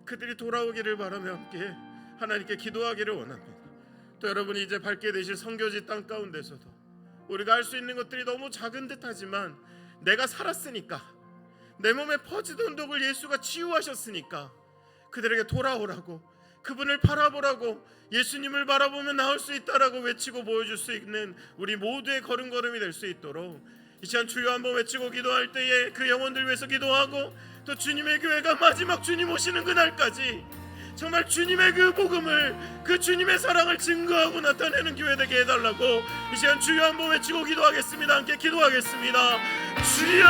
그들이 돌아오기를 바라며 함께 하나님께 기도하기를 원합니다. 또 여러분이 이제 밟게 되실 선교지 땅 가운데서도 우리가 할 수 있는 것들이 너무 작은 듯하지만 내가 살았으니까 내 몸에 퍼지던 독을 예수가 치유하셨으니까 그들에게 돌아오라고 그분을 바라보라고, 예수님을 바라보면 나올 수 있다라고 외치고 보여줄 수 있는 우리 모두의 걸음걸음이 될 수 있도록 이 시간 주여 한번 외치고 기도할 때에 그 영혼들 위해서 기도하고, 또 주님의 교회가 마지막 주님 오시는 그날까지 정말 주님의 그 복음을, 그 주님의 사랑을 증거하고 나타내는 교회 되게 해달라고 이 시간 주여 한번 외치고 기도하겠습니다. 함께 기도하겠습니다. 주여,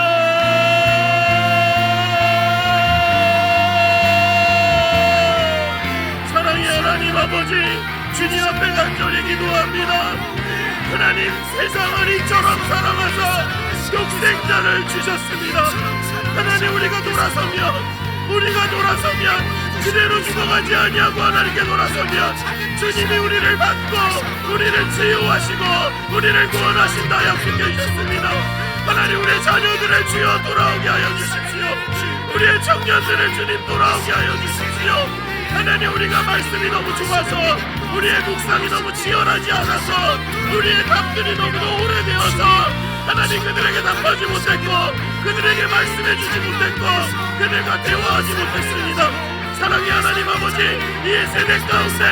사랑의 하나님 아버지, 주님 앞에 간절히 기도합니다. 하나님, 세상을 이처럼 사랑하사 독생자를 주셨습니다. 하나님, 우리가 돌아서면 그대로 죽어가지 아니하고 하나님께 돌아서면 주님이 우리를 받고 우리를 치유하시고 우리를 구원하신다 약속해 주셨습니다. 하나님, 우리의 자녀들을 주여 돌아오게 하여 주십시오. 우리의 청년들을 주님 돌아오게 하여 주십시오. 하나님, 우리가 말씀이 너무 좋아서, 우리의 묵상이 너무 치열하지 않아서, 우리의 답들이 너무도 오래되어서 하나님 그들에게 답하지 못했고, 그들에게 말씀해주지 못했고, 그들과 대화하지 못했습니다. 사랑의 하나님 아버지, 이 세대 가운데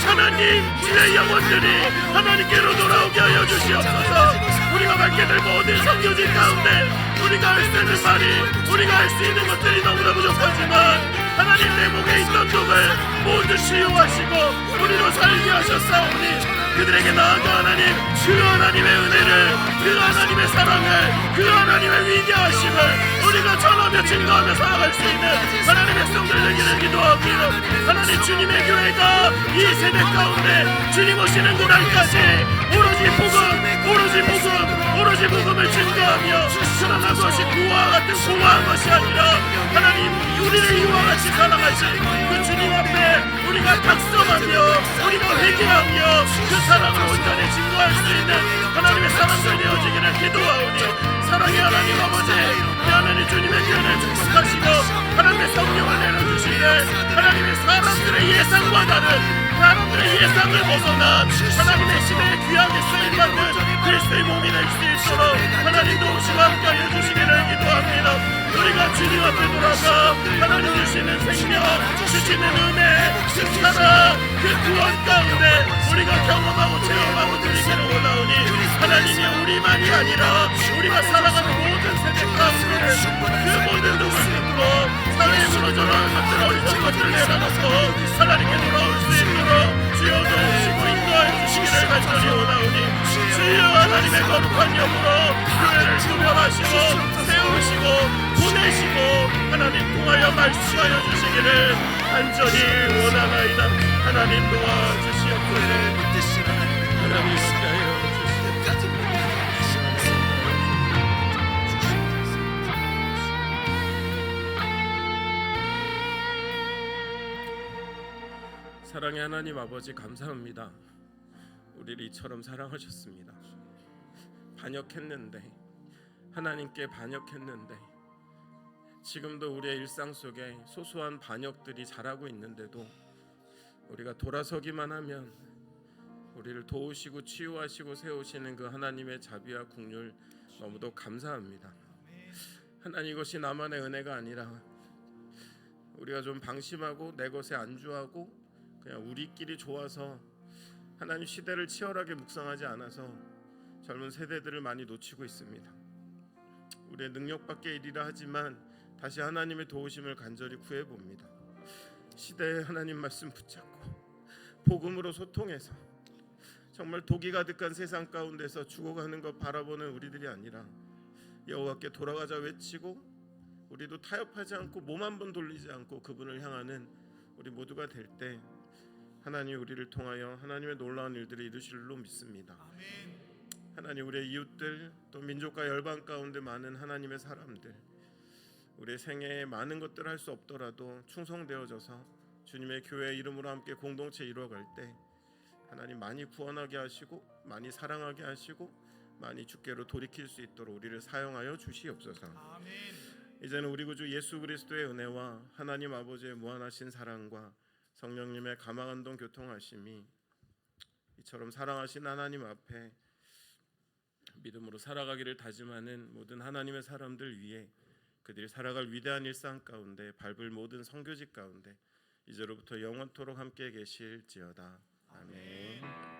하나님 주의 영혼들이 하나님께로 돌아오게 하여 주시옵소서. 우리가 밝게 될 모든 선교진 가운데 우리가 할 수 있는 말이, 우리가 할 수 있는 것들이 너무나 부족하지만 하나님, 내 목에 있던 독을 모두 치유하시고 우리로 살게 하셨사오니 그들에게 나아가 하나님, 그 하나님의 은혜를, 그 하나님의 사랑을, 그 하나님의 위대하심을 우리가 전하며 증거하며 살아갈 수 있는 하나님의 백성들 되기를 기도합니다. 하나님, 주님의 교회가 이 세대 가운데 주님 오시는 그날까지 오로지 복음을 증거하며 살아난 것이 구와 같은 고아한 것이 아니라 하나님, 우리를 이와 같이 사랑하신 그 주님 앞에 우리가 각성하며 우리가 회개하며 그 사랑을 온전히 증거할 수 있는 하나님의 사람들 되어지기를 기도하오니, 사랑의 하나님 아버지, 하나님 주님의 교회를 축복하시고 하나님의 성령을 내려주시되 하나님의 사람들의 예상과 다른, 사람들의 예상을 벗어난 하나님의 시대에 귀하게 쓰임받는 그리스도의 몸이 될 수 있도록 하나님 도우시고 함께하여 주시기를 기도합니다. 우리가 주님 앞에 돌아가 하나님 주시는 생명, 주시는 은혜, 그 사랑, 그 구원 가운데 우리가 경험하고 체험하고 드리기를 원하오니, 하나님이 우리만이 아니라 우리가 살아가는 모든 세대 가운데를 그 모든 누굴 듣고 사회에 무너져 나온 것들, 어리석은 것들을 내려놓고 하나님께 돌아올 수 있도록 주여 도우시고 인도하여 주시기를 간절히 원하오니, 주여 하나님의 거룩한 영으로 교회를 구별하시고 세우시고 보내시고 하나님 통하여 말씀하여 주시기를 간절히 원하나이다. 하나님 도와주시옵소서. 하나님 함께하여 사랑의 하나님 아버지, 감사합니다. 우리를 이처럼 사랑하셨습니다. 반역했는데, 하나님께 반역했는데, 지금도 우리의 일상 속에 소소한 반역들이 자라고 있는데도 우리가 돌아서기만 하면 우리를 도우시고 치유하시고 세우시는 그 하나님의 자비와 긍휼 너무도 감사합니다. 하나님, 이것이 나만의 은혜가 아니라 우리가 좀 방심하고 내 것에 안주하고 그냥 우리끼리 좋아서 하나님 시대를 치열하게 묵상하지 않아서 젊은 세대들을 많이 놓치고 있습니다. 우리의 능력 밖의 일이라 하지만 다시 하나님의 도우심을 간절히 구해봅니다. 시대의 하나님 말씀 붙잡고 복음으로 소통해서 정말 독이 가득한 세상 가운데서 죽어가는 것 바라보는 우리들이 아니라 여호와께 돌아가자 외치고 우리도 타협하지 않고 몸 한 번 돌리지 않고 그분을 향하는 우리 모두가 될 때 하나님 우리를 통하여 하나님의 놀라운 일들을 이루실 줄로 믿습니다. 하나님, 우리의 이웃들 또 민족과 열방 가운데 많은 하나님의 사람들, 우리의 생애에 많은 것들을 할 수 없더라도 충성되어져서 주님의 교회 이름으로 함께 공동체 이루어갈 때 하나님 많이 구원하게 하시고 많이 사랑하게 하시고 많이 주께로 돌이킬 수 있도록 우리를 사용하여 주시옵소서. 이제는 우리 구주 예수 그리스도의 은혜와 하나님 아버지의 무한하신 사랑과 성령님의 감화감동 교통하심이 이처럼 사랑하신 하나님 앞에 믿음으로 살아가기를 다짐하는 모든 하나님의 사람들 위에 그들이 살아갈 위대한 일상 가운데 밟을 모든 선교직 가운데 이제로부터 영원토록 함께 계실지어다. 아멘.